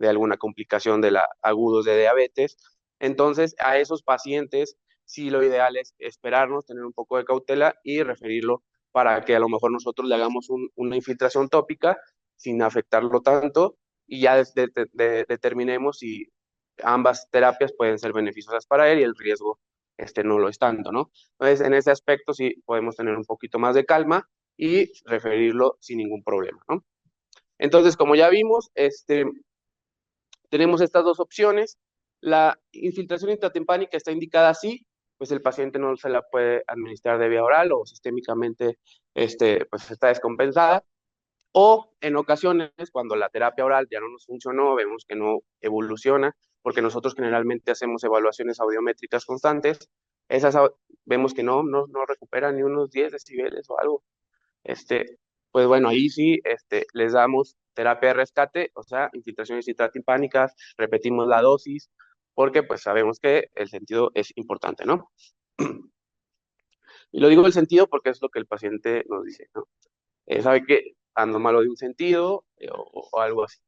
alguna complicación agudos de diabetes. Entonces, a esos pacientes, sí lo ideal es esperarnos, tener un poco de cautela y referirlo para que a lo mejor nosotros le hagamos una infiltración tópica sin afectarlo tanto y ya determinemos si ambas terapias pueden ser beneficiosas para él y el riesgo no lo es tanto, ¿no? Entonces, en ese aspecto sí podemos tener un poquito más de calma y referirlo sin ningún problema, ¿no? Entonces, como ya vimos, tenemos estas dos opciones. La infiltración intratimpánica está indicada así, pues el paciente no se la puede administrar de vía oral o sistémicamente pues está descompensada. O en ocasiones, cuando la terapia oral ya no nos funcionó, vemos que no evoluciona, porque nosotros generalmente hacemos evaluaciones audiométricas constantes, esas vemos que no recuperan ni unos 10 decibeles o algo. Pues bueno, ahí sí les damos terapia de rescate, o sea, infiltraciones intratimpánicas, repetimos la dosis, porque pues sabemos que el sentido es importante, ¿no? Y lo digo el sentido porque es lo que el paciente nos dice, ¿no? Sabe que ando malo de un sentido o algo así.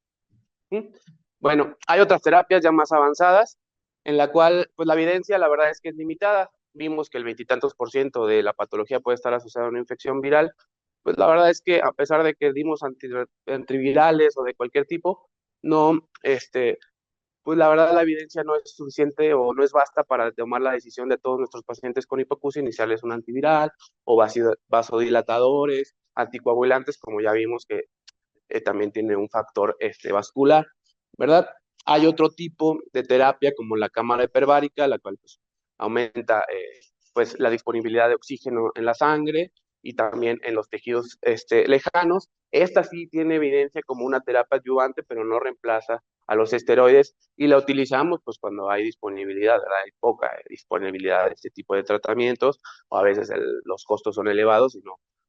¿Sí? Bueno, hay otras terapias ya más avanzadas en la cual, pues la evidencia la verdad es que es limitada. Vimos que el veintitantos por ciento de la patología puede estar asociada a una infección viral. Pues la verdad es que a pesar de que dimos antivirales o de cualquier tipo, no, pues la verdad la evidencia no es suficiente o no es basta para tomar la decisión de todos nuestros pacientes con hipoacusia iniciarles un antiviral o vasodilatadores, anticoagulantes, como ya vimos que también tiene un factor vascular, ¿verdad? Hay otro tipo de terapia como la cámara hiperbárica, la cual pues, aumenta pues, la disponibilidad de oxígeno en la sangre y también en los tejidos lejanos. Esta sí tiene evidencia como una terapia adyuvante, pero no reemplaza a los esteroides y la utilizamos pues cuando hay disponibilidad, ¿verdad? Hay poca disponibilidad de este tipo de tratamientos o a veces los costos son elevados y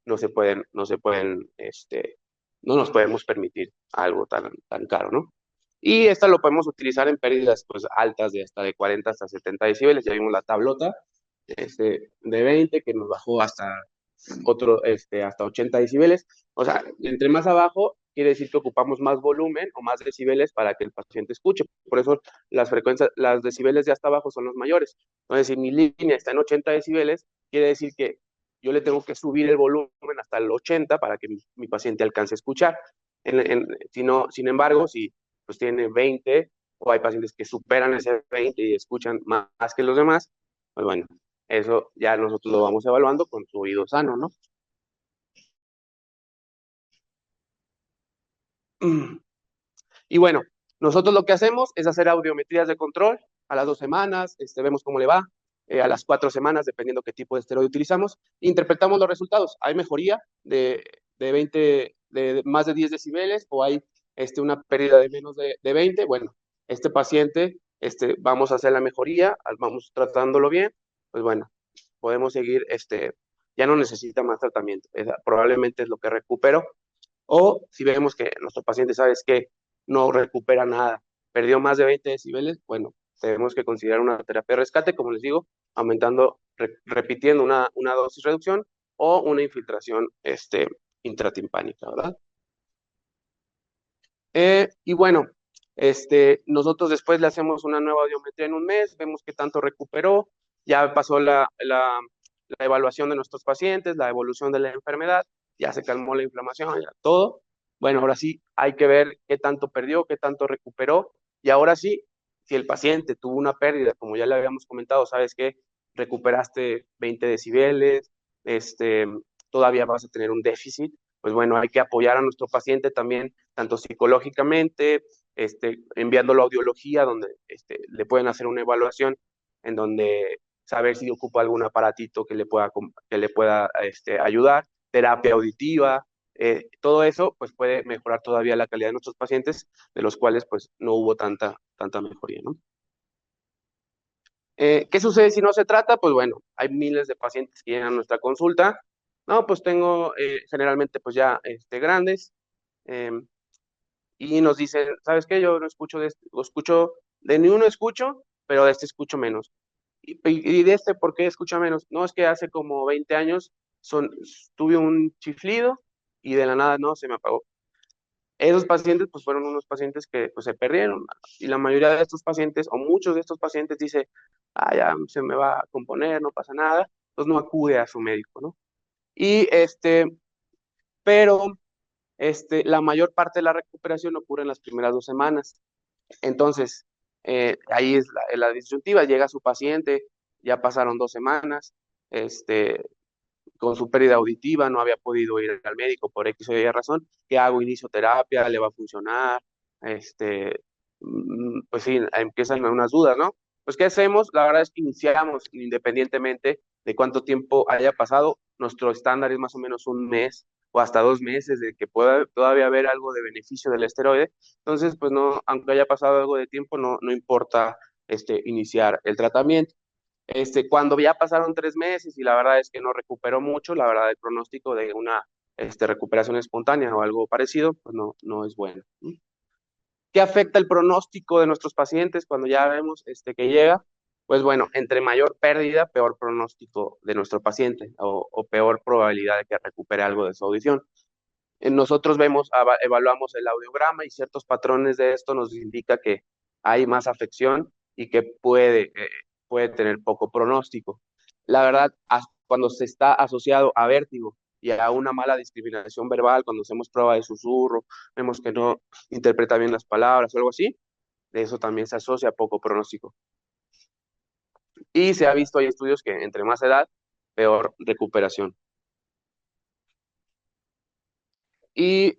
no se pueden, no nos podemos permitir algo tan caro, ¿no? Y esta lo podemos utilizar en pérdidas pues, altas de hasta de 40 hasta 70 decibeles. Ya vimos la tablota de 20 que nos bajó hasta otro hasta 80 decibeles. O sea, entre más abajo quiere decir que ocupamos más volumen o más decibeles para que el paciente escuche. Por eso las frecuencias, las decibeles de hasta abajo son los mayores. Entonces, si mi línea está en 80 decibeles, quiere decir que yo le tengo que subir el volumen hasta el 80 para que mi paciente alcance a escuchar. Si no, sin embargo, si pues tiene 20 o hay pacientes que superan ese 20 y escuchan más que los demás, pues bueno, eso ya nosotros lo vamos evaluando con su oído sano, ¿no? Y bueno, nosotros lo que hacemos es hacer audiometrías de control a las 2 semanas, vemos cómo le va, a las 4 semanas, dependiendo qué tipo de esteroide utilizamos, interpretamos los resultados. Hay mejoría de 20, de más de 10 decibeles o hay una pérdida de menos de 20. Bueno, este paciente, vamos a hacer la mejoría, vamos tratándolo bien, pues bueno, podemos seguir, ya no necesita más tratamiento. Probablemente es lo que recupero. O si vemos que nuestro paciente, ¿sabes qué? No recupera nada, perdió más de 20 decibeles, bueno, tenemos que considerar una terapia de rescate, como les digo, aumentando, repitiendo una dosis reducción o una infiltración intratimpánica, ¿verdad? Y bueno, nosotros después le hacemos una nueva audiometría en un mes, vemos qué tanto recuperó, ya pasó la evaluación de nuestros pacientes, la evolución de la enfermedad, ya se calmó la inflamación, ya todo. Bueno, ahora sí hay que ver qué tanto perdió, qué tanto recuperó, y ahora sí, si el paciente tuvo una pérdida, como ya le habíamos comentado, ¿sabes qué? Recuperaste 20 decibeles, todavía vas a tener un déficit, pues bueno, hay que apoyar a nuestro paciente también, tanto psicológicamente, enviándolo a audiología, donde le pueden hacer una evaluación en donde saber si ocupa algún aparatito que le pueda ayudar, terapia auditiva, todo eso pues puede mejorar todavía la calidad de nuestros pacientes, de los cuales pues no hubo tanta mejoría, ¿no? ¿Qué sucede si no se trata? Pues bueno, hay miles de pacientes que llegan a nuestra consulta. No, pues tengo generalmente pues ya grandes y nos dicen, ¿sabes qué? Yo no escucho escucho, de ni uno escucho, pero de este escucho menos. Y de este, ¿por qué escucha menos? No, es que hace como 20 años tuve un chiflido y de la nada no, se me apagó. Esos pacientes pues fueron unos pacientes que pues se perdieron y la mayoría de estos pacientes o muchos de estos pacientes dice, ah, ya se me va a componer, no pasa nada, entonces no acude a su médico, ¿no? Y pero la mayor parte de la recuperación ocurre en las primeras 2 semanas. Entonces, ahí es la disyuntiva, llega su paciente, ya pasaron 2 semanas, con su pérdida auditiva, no había podido ir al médico por X o Y razón, ¿qué hago? Inicio terapia, le va a funcionar, pues sí, empiezan unas dudas, ¿no? Pues, ¿qué hacemos? La verdad es que iniciamos independientemente de cuánto tiempo haya pasado, nuestro estándar es más o menos un mes o hasta 2 meses de que pueda todavía haber algo de beneficio del esteroide, entonces, pues no, aunque haya pasado algo de tiempo, no importa iniciar el tratamiento. Cuando ya pasaron 3 meses y la verdad es que no recuperó mucho, la verdad el pronóstico de una recuperación espontánea o algo parecido, pues no es bueno. ¿Qué afecta el pronóstico de nuestros pacientes cuando ya vemos que llega? Pues bueno, entre mayor pérdida, peor pronóstico de nuestro paciente o peor probabilidad de que recupere algo de su audición. Nosotros evaluamos el audiograma y ciertos patrones de esto nos indica que hay más afección y que puede tener poco pronóstico. La verdad, cuando se está asociado a vértigo y a una mala discriminación verbal, cuando hacemos prueba de susurro, vemos que no interpreta bien las palabras o algo así, de eso también se asocia a poco pronóstico. Y se ha visto, hay estudios que entre más edad, peor recuperación. Y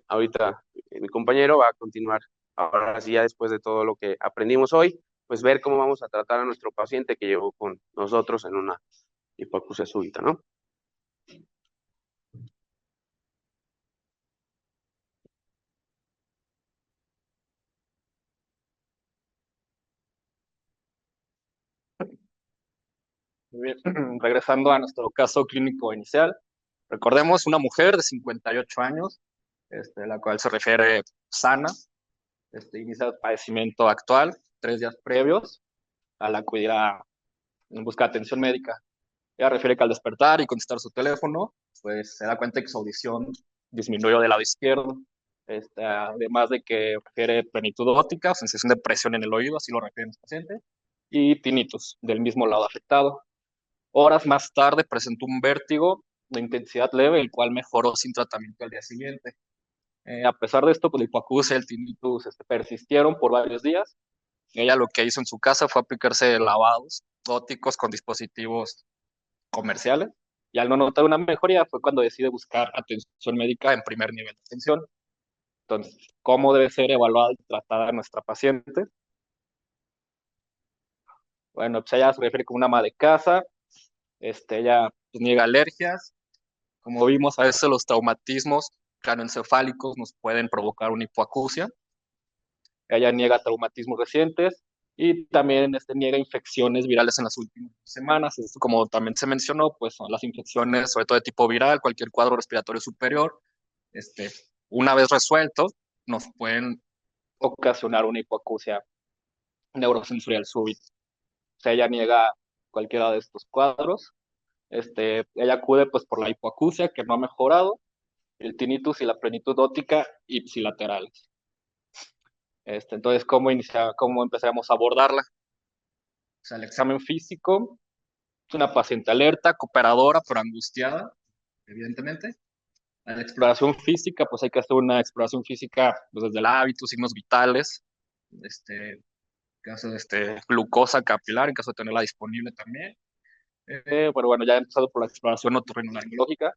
ahorita mi compañero va a continuar, ahora sí ya después de todo lo que aprendimos hoy, pues ver cómo vamos a tratar a nuestro paciente que llegó con nosotros en una hipoacusia súbita, ¿no? Muy bien. Regresando a nuestro caso clínico inicial, recordemos una mujer de 58 años, la cual se refiere sana, inicia el padecimiento actual, 3 días previos a la acudida en busca de atención médica. Ella refiere que al despertar y contestar su teléfono, pues se da cuenta que su audición disminuyó del lado izquierdo. Además de que refiere plenitud óptica, sensación de presión en el oído, así lo refieren los pacientes, y tinnitus del mismo lado afectado. Horas más tarde presentó un vértigo de intensidad leve, el cual mejoró sin tratamiento al día siguiente. A pesar de esto, pues la hipoacusia y el tinnitus persistieron por varios días. Ella lo que hizo en su casa fue aplicarse lavados ópticos con dispositivos comerciales, y al no notar una mejoría fue cuando decide buscar atención médica en primer nivel de atención. Entonces, ¿cómo debe ser evaluada y tratada nuestra paciente? Bueno, pues ella se refiere como una ama de casa, ella pues, niega alergias. Como vimos, a veces los traumatismos craneoencefálicos nos pueden provocar una hipoacusia. Ella niega traumatismos recientes y también niega infecciones virales en las últimas semanas. Esto, como también se mencionó, pues son las infecciones, sobre todo de tipo viral, cualquier cuadro respiratorio superior, este, una vez resuelto, nos pueden ocasionar una hipoacusia neurosensorial súbita. O sea, ella niega cualquiera de estos cuadros. Ella acude pues por la hipoacusia que no ha mejorado, el tinnitus y la plenitud óptica ipsilaterales. Entonces, ¿cómo empezamos a abordarla? O sea, el examen físico, es una paciente alerta, cooperadora, pero angustiada, evidentemente. En la exploración física, pues hay que hacer una exploración física pues, desde el hábito, signos vitales, caso de glucosa capilar, en caso de tenerla disponible también. Bueno, ya he empezado por la exploración otorrinolaringológica.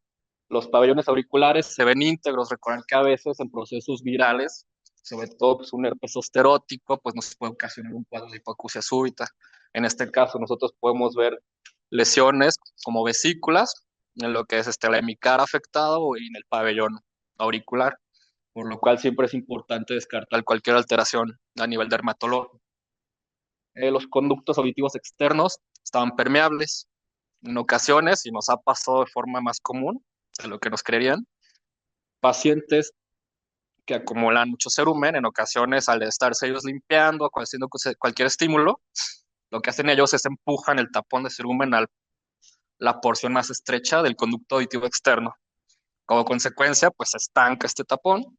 Los pabellones auriculares se ven íntegros. Recuerden que a veces en procesos virales, sobre todo pues, un herpes zosterótico, pues nos puede ocasionar un cuadro de hipoacusia súbita. En este caso, nosotros podemos ver lesiones como vesículas en lo que es la hemicara afectado y en el pabellón auricular, por lo cual siempre es importante descartar cualquier alteración a nivel dermatológico. Los conductos auditivos externos estaban permeables. En ocasiones, y nos ha pasado de forma más común de lo que nos creerían, pacientes que acumulan mucho cerumen, en ocasiones al estarse ellos limpiando o haciendo cualquier estímulo, lo que hacen ellos es empujan el tapón de cerumen a la porción más estrecha del conducto auditivo externo. Como consecuencia, pues se estanca este tapón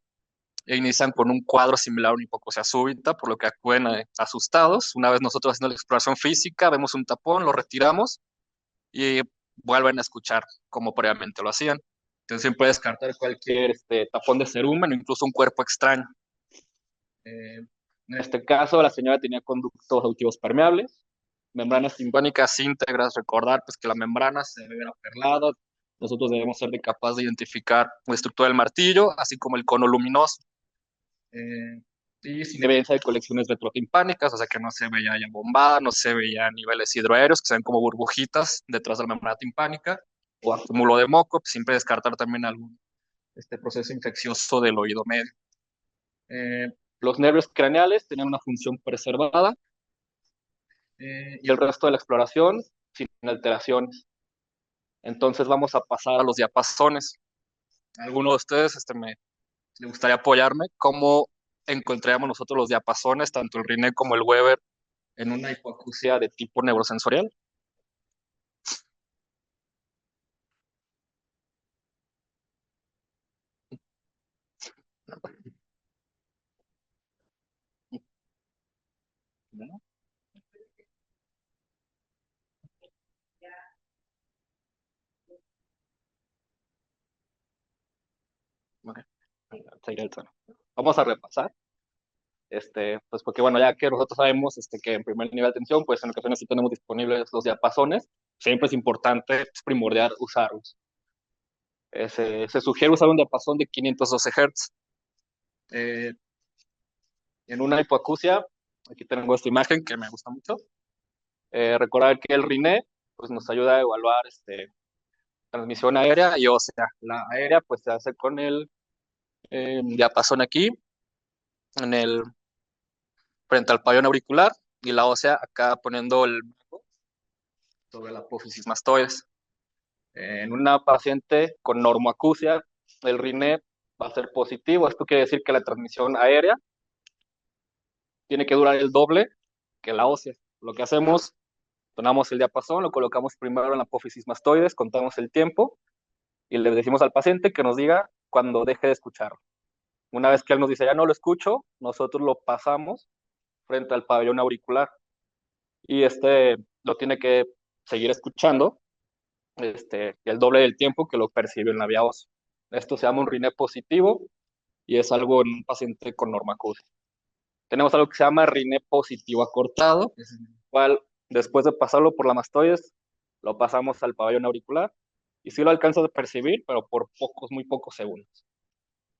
e inician con un cuadro similar a una hipoacusia súbita, por lo que acuden asustados. Una vez nosotros haciendo la exploración física, vemos un tapón, lo retiramos y vuelven a escuchar como previamente lo hacían. Entonces siempre descartar cualquier tapón de cerumen o incluso un cuerpo extraño. En este caso, la señora tenía conductos auditivos permeables, membranas timpánicas íntegras. Recordar pues, que la membrana se debe ver aperlada. Nosotros debemos ser capaz de identificar la estructura del martillo, así como el cono luminoso. Y sin evidencia de colecciones retrotimpánicas, o sea que no se veía ya bombada, no se veía niveles hidroaéreos, que se ven como burbujitas detrás de la membrana timpánica, o acúmulo de moco. Pues siempre descartar también algún proceso infeccioso del oído medio. Los nervios craneales tenían una función preservada, y el resto de la exploración sin alteraciones. Entonces vamos a pasar a los diapasones. ¿Alguno de ustedes le gustaría apoyarme? ¿Cómo encontraríamos nosotros los diapasones, tanto el Rinne como el Weber, en una hipoacusia de tipo neurosensorial? ¿No? Okay. Vamos a repasar. Pues porque bueno, ya que nosotros sabemos que en primer nivel de atención, pues en ocasiones sí tenemos disponibles los diapasones, siempre es importante, es primordial usarlos. Se sugiere usar un diapasón de 512 Hz. En una hipoacusia, aquí tengo esta imagen que me gusta mucho. Recordar que el RINE pues, nos ayuda a evaluar transmisión aérea y ósea. La aérea pues se hace con el diapasón aquí, frente al pabellón auricular, y la ósea acá poniendo el marco sobre la apófisis mastoides. En una paciente con normoacusia, el RINE va a ser positivo. Esto quiere decir que la transmisión aérea tiene que durar el doble que la ósea. Lo que hacemos, Tonamos el diapasón, lo colocamos primero en la apófisis mastoides, contamos el tiempo y le decimos al paciente que nos diga cuando deje de escucharlo. Una vez que él nos dice, ya no lo escucho, nosotros lo pasamos frente al pabellón auricular y lo tiene que seguir escuchando el doble del tiempo que lo percibió en la vía ósea. Esto se llama un RINE positivo y es algo en un paciente con normacusia. Tenemos algo que se llama RINE positivo acortado, el cual después de pasarlo por la mastoides, lo pasamos al pabellón auricular y sí lo alcanzas a percibir, pero por pocos, muy pocos segundos.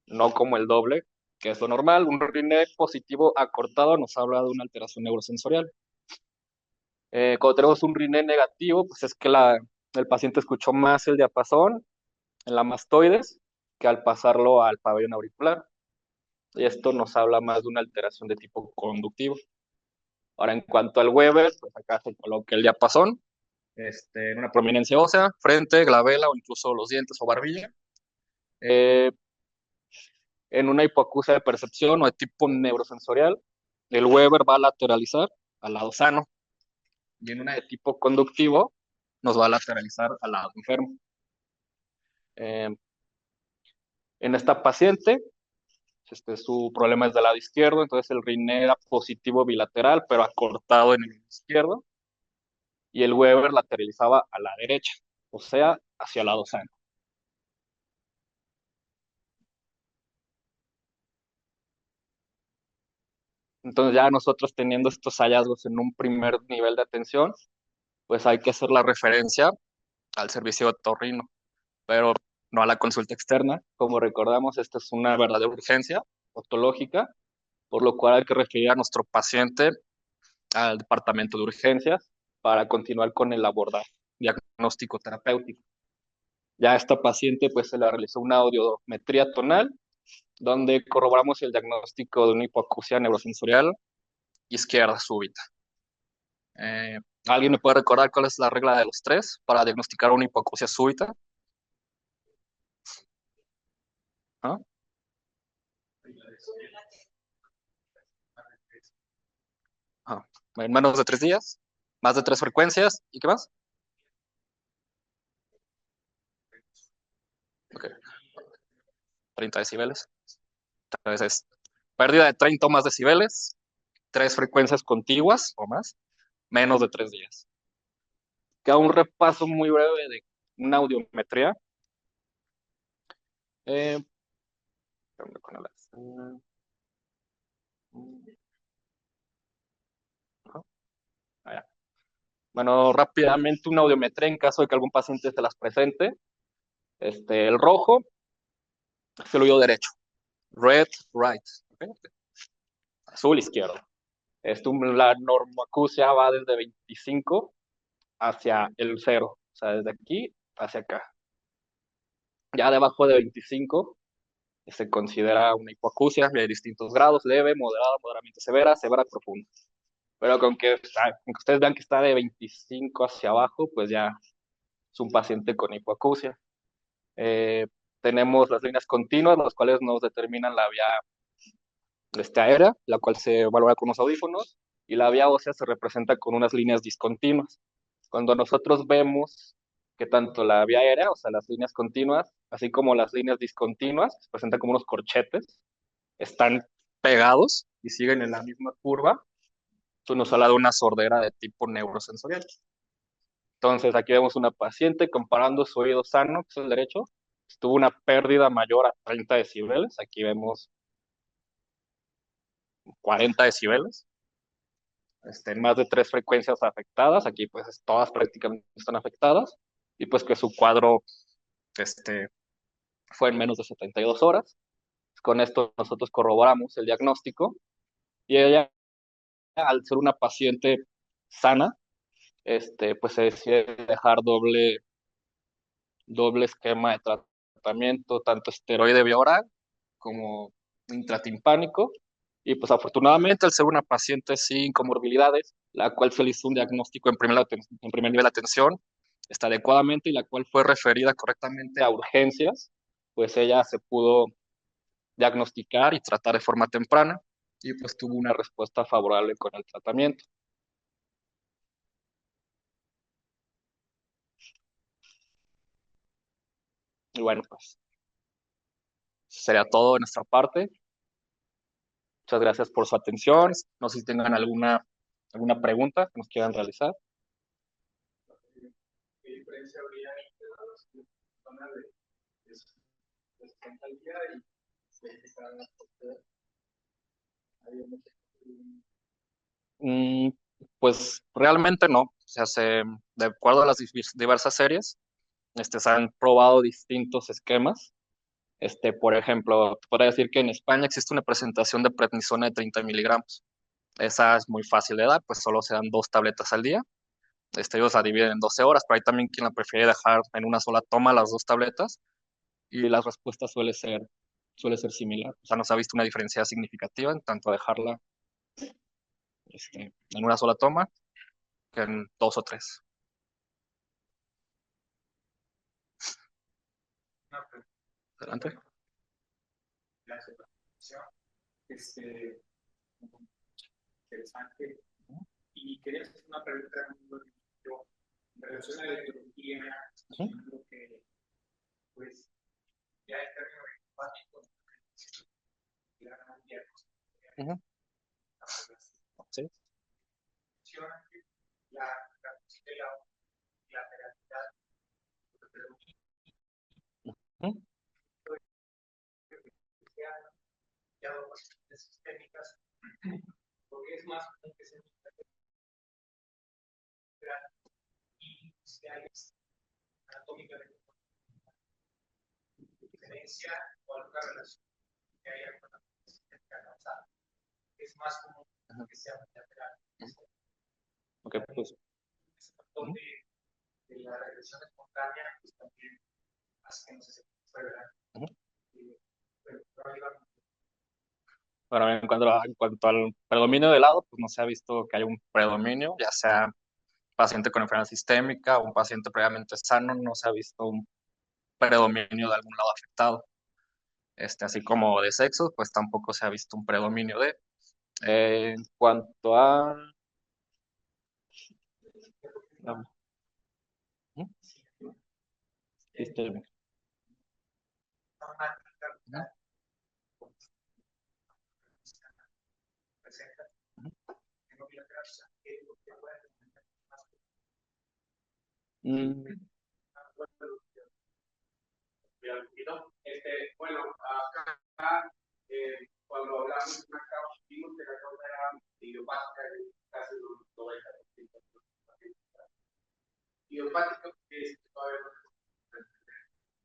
No como el doble, que es lo normal. Un RINE positivo acortado nos habla de una alteración neurosensorial. Cuando tenemos un RINE negativo, pues es que el paciente escuchó más el diapasón en la mastoides que al pasarlo al pabellón auricular. Y esto nos habla más de una alteración de tipo conductivo. Ahora, en cuanto al Weber, pues acá se coloca el diapasón en una prominencia ósea, frente, glabela o incluso los dientes o barbilla. En una hipoacusia de percepción o de tipo neurosensorial, el Weber va a lateralizar al lado sano. Y en una de tipo conductivo, nos va a lateralizar al lado enfermo. Eh, en esta paciente, su problema es del lado izquierdo, entonces el RINE era positivo bilateral, pero acortado en el izquierdo, y el Weber lateralizaba a la derecha, o sea, hacia el lado sano. Entonces ya nosotros teniendo estos hallazgos en un primer nivel de atención, pues hay que hacer la referencia al servicio de otorrino, pero no a la consulta externa. Como recordamos, esta es una verdadera urgencia otológica, por lo cual hay que referir a nuestro paciente al departamento de urgencias para continuar con el abordaje diagnóstico terapéutico. Ya a esta paciente pues se le realizó una audiometría tonal donde corroboramos el diagnóstico de una hipoacusia neurosensorial izquierda súbita. ¿Alguien me puede recordar cuál es la regla de los tres para diagnosticar una hipoacusia súbita? ¿Ah? Ah, en menos de 3 días, más de 3 frecuencias, ¿y qué más? Okay. 30 decibeles. Entonces, pérdida de 30 o más decibeles, 3 frecuencias contiguas o más, menos de 3 días. Queda un repaso muy breve de una audiometría. Eh, Bueno, rápidamente una audiometría en caso de que algún paciente se las presente. El rojo es el oído derecho. Red, right. ¿Okay? Azul, izquierdo. La normoacusia va desde 25 hacia el 0. O sea, desde aquí hacia acá. Ya debajo de 25 se considera una hipoacusia de distintos grados, leve, moderada, moderadamente severa, severa, profunda. Pero con que ustedes vean que está de 25 hacia abajo, pues ya es un paciente con hipoacusia. Tenemos las líneas continuas, las cuales nos determinan la vía aérea, la cual se evalúa con los audífonos, y la vía ósea se representa con unas líneas discontinuas. Cuando nosotros vemos que tanto la vía aérea, o sea, las líneas continuas, así como las líneas discontinuas, que se presentan como unos corchetes, están pegados y siguen en la misma curva, esto nos habla de una sordera de tipo neurosensorial. Entonces, aquí vemos una paciente comparando su oído sano, que es el derecho, tuvo una pérdida mayor a 30 decibeles, aquí vemos 40 decibeles, más de 3 frecuencias afectadas, aquí pues todas prácticamente están afectadas, y pues que su cuadro fue en menos de 72 horas. Con esto nosotros corroboramos el diagnóstico, y ella, al ser una paciente sana, pues se decide dejar doble esquema de tratamiento, tanto esteroide vía oral como intratimpánico. Y pues afortunadamente, al ser una paciente sin comorbilidades, la cual se le hizo un diagnóstico en primer nivel de atención, está adecuadamente y la cual fue referida correctamente a urgencias, pues ella se pudo diagnosticar y tratar de forma temprana y pues tuvo una respuesta favorable con el tratamiento. Y bueno, pues sería todo de nuestra parte. Muchas gracias por su atención. No sé si tengan alguna pregunta que nos quieran realizar. ¿Qué diferencia habría entre las personas de 60 al día y de que cada Pues realmente no. O sea, de acuerdo a las diversas series, se han probado distintos esquemas. Por ejemplo, te podría decir que en España existe una presentación de prednisona de 30 miligramos. Esa es muy fácil de dar, pues solo se dan 2 tabletas al día. Ellos la dividen en 12 horas, pero hay también quien la prefiere dejar en una sola toma las 2 tabletas y la respuesta suele ser similar. O sea, no se ha visto una diferencia significativa en tanto dejarla en una sola toma que en 2 o 3. Adelante. Gracias por la presentación. Interesante. Y quería hacer una pregunta en relación a la etiología, mencionando que pues ya el término empático Sí. la lateralidad de sistémicas, porque es más común que se y si hay anatómicamente diferencia o alguna relación que haya con la sistémica causada. Es más común que sea lateral. Ok, pues. Ese factor de la regresión espontánea pues también hace que no se sepa, ¿verdad? Bueno, en cuanto al predominio de lado, pues no se ha visto que haya un predominio, ya sea paciente con enfermedad sistémica o un paciente previamente sano, no se ha visto un predominio de algún lado afectado. Así como de sexo, pues tampoco se ha visto un predominio de. En cuanto a. Sistémica. Bueno, acá cuando hablamos de una causa, vimos que la causa era idiopática, casi un 90%. Idiopática es que todavía no se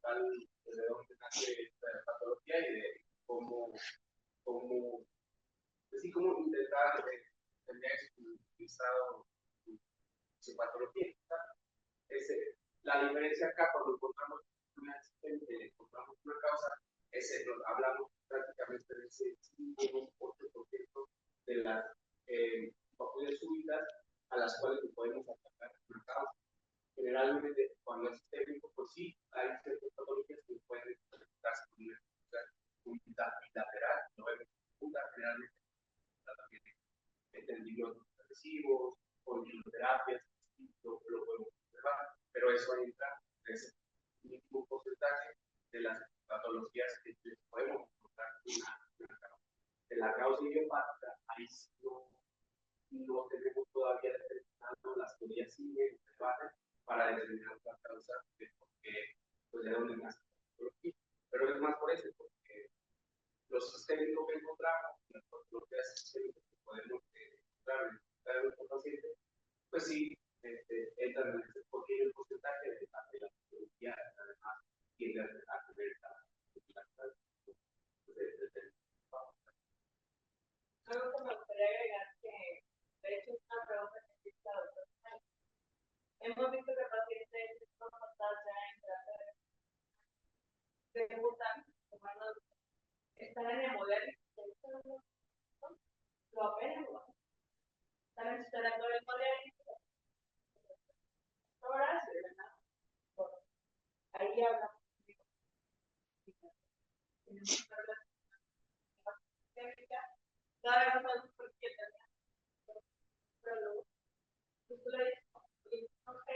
sabe de dónde nace esta patología y de cómo intentar tener utilizado su patología. La diferencia acá cuando encontramos una asistente, encontramos una causa, hablamos prácticamente de ese 5-8% de las patologías súbitas a las cuales podemos atacar una causa. Generalmente, cuando es sistémico, pues sí, hay ciertas patologías que pueden presentarse con una bilateral, no es generalmente también entendidos agresivos o inmunoterapias, lo podemos observar, pero eso entra en ese mismo porcentaje de las patologías que podemos encontrar una causa. De la causa idiopática, ahí no tenemos todavía determinado, las teorías siguen debaten para determinar la causa de por qué, pues de dónde nace la patología. Pero es más por eso, porque los sistémicos que encontramos, las patologías sistémicas que podemos encontrar en nuestro paciente, pues sí, entran en ese pequeño porcentaje de la patología, además tiende a tener Algo que me gustaría agregar que, de hecho, es una pregunta que existe a otros años. Hemos visto que pacientes con pantalla en clase debutan, humanos, están en hemodiálisis, lo apenas, están esperando el hemodiálisis, horas, ¿verdad? Ahí hablamos. Todavía no sabemos por qué también. Pero luego, tú le dices, no sé,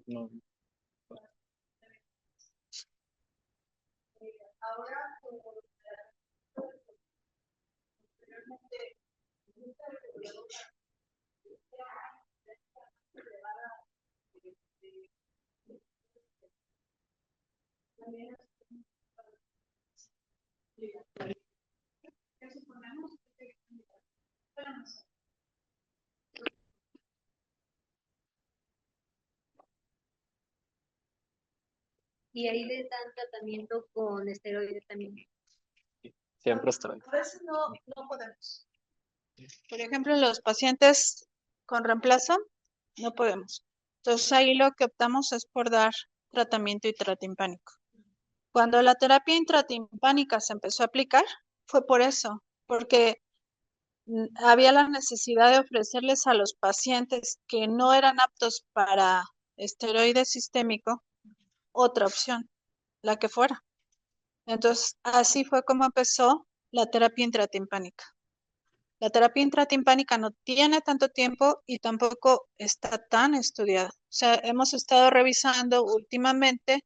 No. Y ahí de dan tratamiento con esteroides también. Siempre está. A veces no podemos. Por ejemplo, los pacientes con reemplazo, no podemos. Entonces ahí lo que optamos es por dar tratamiento intratimpánico. Cuando la terapia intratimpánica se empezó a aplicar, fue por eso, porque había la necesidad de ofrecerles a los pacientes que no eran aptos para esteroide sistémico otra opción, la que fuera. Entonces, así fue como empezó la terapia intratimpánica. La terapia intratimpánica no tiene tanto tiempo y tampoco está tan estudiada. O sea, hemos estado revisando últimamente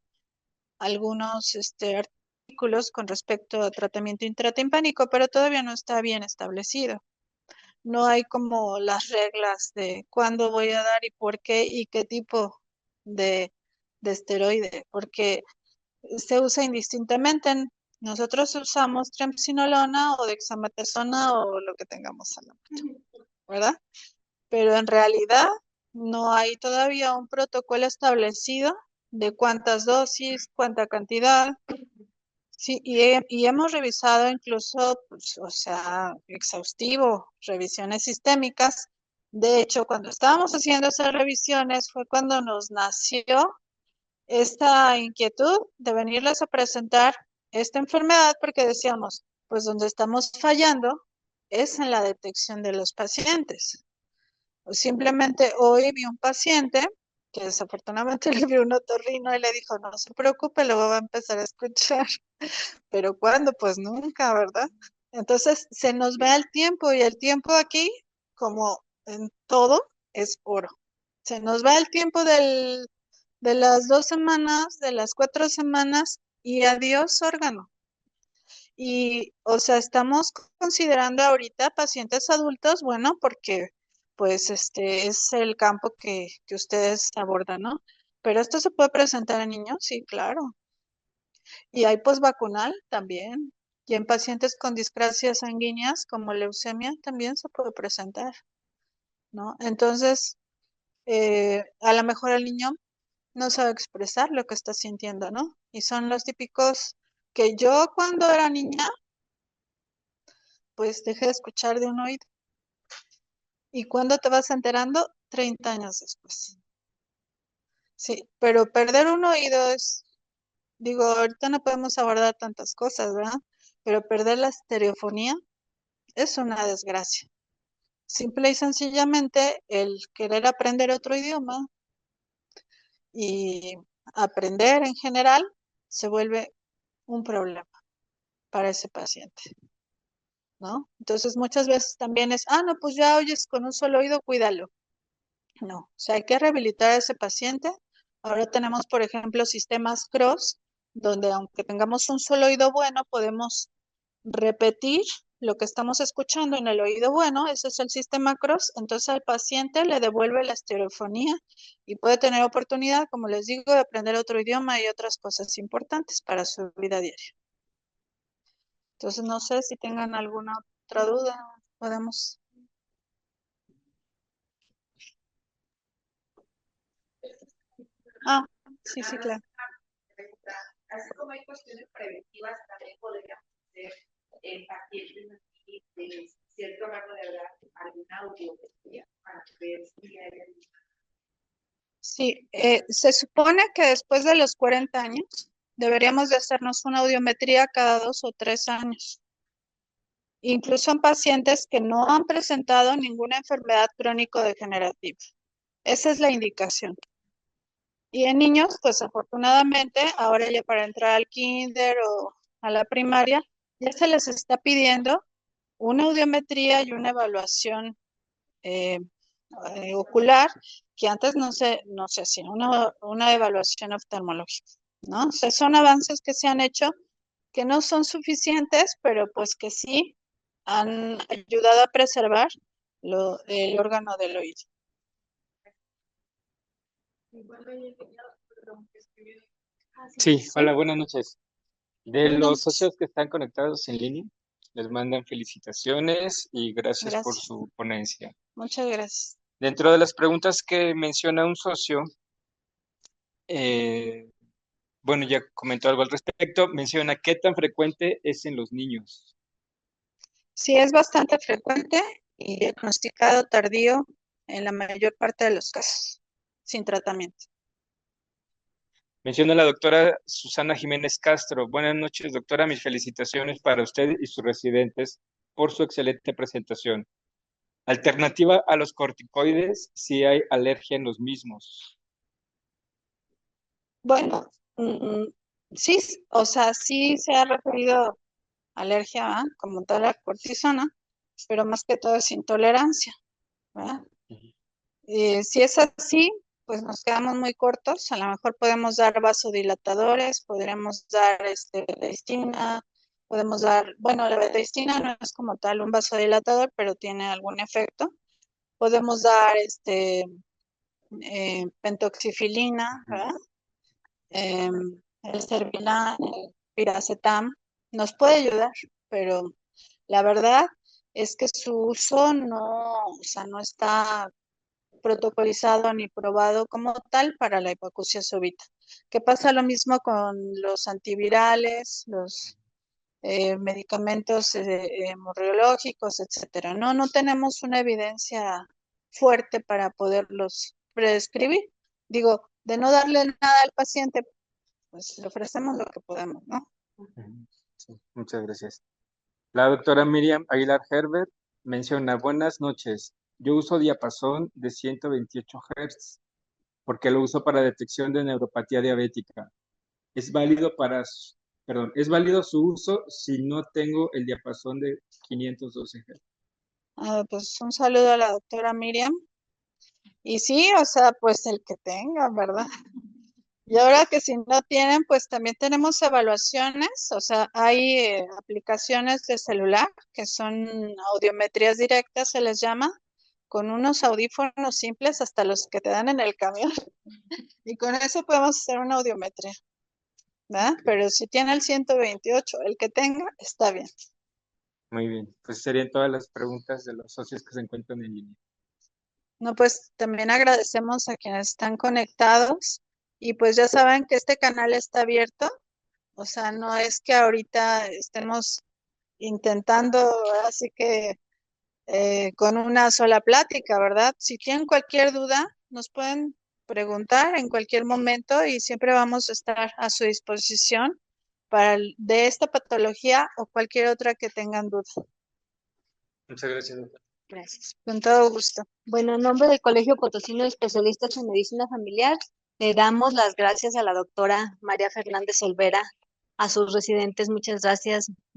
algunos artículos con respecto a tratamiento intratimpánico, pero todavía no está bien establecido. No hay como las reglas de cuándo voy a dar y por qué y qué tipo de esteroide, porque se usa indistintamente. Nosotros usamos triamcinolona o dexametasona o lo que tengamos a la mano, ¿verdad? Pero en realidad no hay todavía un protocolo establecido de cuántas dosis, cuánta cantidad. Sí, y hemos revisado incluso, pues, o sea, exhaustivo, revisiones sistémicas. De hecho, cuando estábamos haciendo esas revisiones fue cuando nos nació esta inquietud de venirles a presentar esta enfermedad porque decíamos, pues donde estamos fallando es en la detección de los pacientes. O simplemente hoy vi un paciente que desafortunadamente le vio un otorrino y le dijo, no se preocupe, luego va a empezar a escuchar. Pero ¿cuándo? Pues nunca, ¿verdad? Entonces se nos va el tiempo y el tiempo aquí, como en todo, es oro. Se nos va el tiempo de las 2 semanas, de las 4 semanas y adiós órgano. Y, o sea, estamos considerando ahorita pacientes adultos, bueno, porque pues es el campo que ustedes abordan, ¿no? Pero esto se puede presentar en niños, sí, claro. Y hay posvacunal también. Y en pacientes con discrasias sanguíneas como leucemia también se puede presentar, ¿no? Entonces, a lo mejor el niño no sabe expresar lo que está sintiendo, ¿no? Y son los típicos que yo cuando era niña, pues dejé de escuchar de un oído. ¿Y cuándo te vas enterando? 30 años después. Sí, pero perder un oído es, digo, ahorita no podemos abordar tantas cosas, ¿verdad? Pero perder la estereofonía es una desgracia. Simple y sencillamente el querer aprender otro idioma y aprender en general se vuelve un problema para ese paciente, ¿no? Entonces muchas veces también es, no, pues ya oyes con un solo oído, cuídalo. No, o sea, hay que rehabilitar a ese paciente. Ahora tenemos, por ejemplo, sistemas cross, donde aunque tengamos un solo oído bueno, podemos repetir lo que estamos escuchando en el oído bueno, ese es el sistema cross, entonces al paciente le devuelve la estereofonía y puede tener oportunidad, como les digo, de aprender otro idioma y otras cosas importantes para su vida diaria. Entonces no sé si tengan alguna otra duda, podemos. Sí, claro. Así como hay cuestiones preventivas, también podríamos hacer en pacientes de cierto rango de edad alguna audiometría para ver si hay algún. Sí, se supone que después de los 40 años deberíamos de hacernos una audiometría cada 2 o 3 años. Incluso en pacientes que no han presentado ninguna enfermedad crónico-degenerativa. Esa es la indicación. Y en niños, pues afortunadamente, ahora ya para entrar al kinder o a la primaria, ya se les está pidiendo una audiometría y una evaluación eh, ocular, que antes no se hacía, una evaluación oftalmológica, ¿no? O sea, son avances que se han hecho que no son suficientes, pero pues que sí han ayudado a preservar el órgano del oído. Sí, hola, buenas noches. De Buenas los noches. socios que están conectados en línea, les mandan felicitaciones y gracias por Gracias. su ponencia. Muchas gracias. Dentro de las preguntas que menciona un socio, eh, bueno, ya comentó algo al respecto, menciona qué tan frecuente es en los niños. Sí, es bastante frecuente y diagnosticado tardío en la mayor parte de los casos, sin tratamiento. Menciona la doctora Susana Jiménez Castro. Buenas noches, doctora. Mis felicitaciones para usted y sus residentes por su excelente presentación. Alternativa a los corticoides si hay alergia en los mismos. Bueno, sí, o sea, sí se ha referido alergia, ¿verdad? Como tal la cortisona, pero más que todo es intolerancia, ¿verdad? Si es así, pues nos quedamos muy cortos. A lo mejor podemos dar vasodilatadores, podremos dar betadistina, podemos dar, bueno, la betadistina no es como tal un vasodilatador, pero tiene algún efecto. Podemos dar pentoxifilina, ¿verdad? El Servilán, el piracetam, nos puede ayudar, pero la verdad es que su uso no, o sea, no está protocolizado ni probado como tal para la hipoacusia súbita. Que pasa lo mismo con los antivirales, los medicamentos hemorreológicos, etcétera. No tenemos una evidencia fuerte para poderlos prescribir. Digo, de no darle nada al paciente, pues le ofrecemos lo que podemos, ¿no? Sí, muchas gracias. La doctora Miriam Aguilar Herbert menciona, buenas noches. Yo uso diapasón de 128 Hz porque lo uso para detección de neuropatía diabética. ¿Es válido es válido su uso si no tengo el diapasón de 512 Hz? Pues un saludo a la doctora Miriam. Y sí, o sea, pues el que tenga, ¿verdad? Y ahora que si no tienen, pues también tenemos evaluaciones, o sea, hay aplicaciones de celular que son audiometrías directas, se les llama, con unos audífonos simples, hasta los que te dan en el camión. Y con eso podemos hacer una audiometría, ¿verdad? Pero si tiene el 128, el que tenga, está bien. Muy bien, pues serían todas las preguntas de los socios que se encuentran en línea. No, pues también agradecemos a quienes están conectados y pues ya saben que este canal está abierto, o sea, no es que ahorita estemos intentando, así que con una sola plática, ¿verdad? Si tienen cualquier duda, nos pueden preguntar en cualquier momento y siempre vamos a estar a su disposición de esta patología o cualquier otra que tengan duda. Muchas gracias, doctora. Gracias. Con todo gusto. Bueno, en nombre del Colegio Potosino de Especialistas en Medicina Familiar, le damos las gracias a la doctora María Fernández Olvera, a sus residentes, muchas gracias.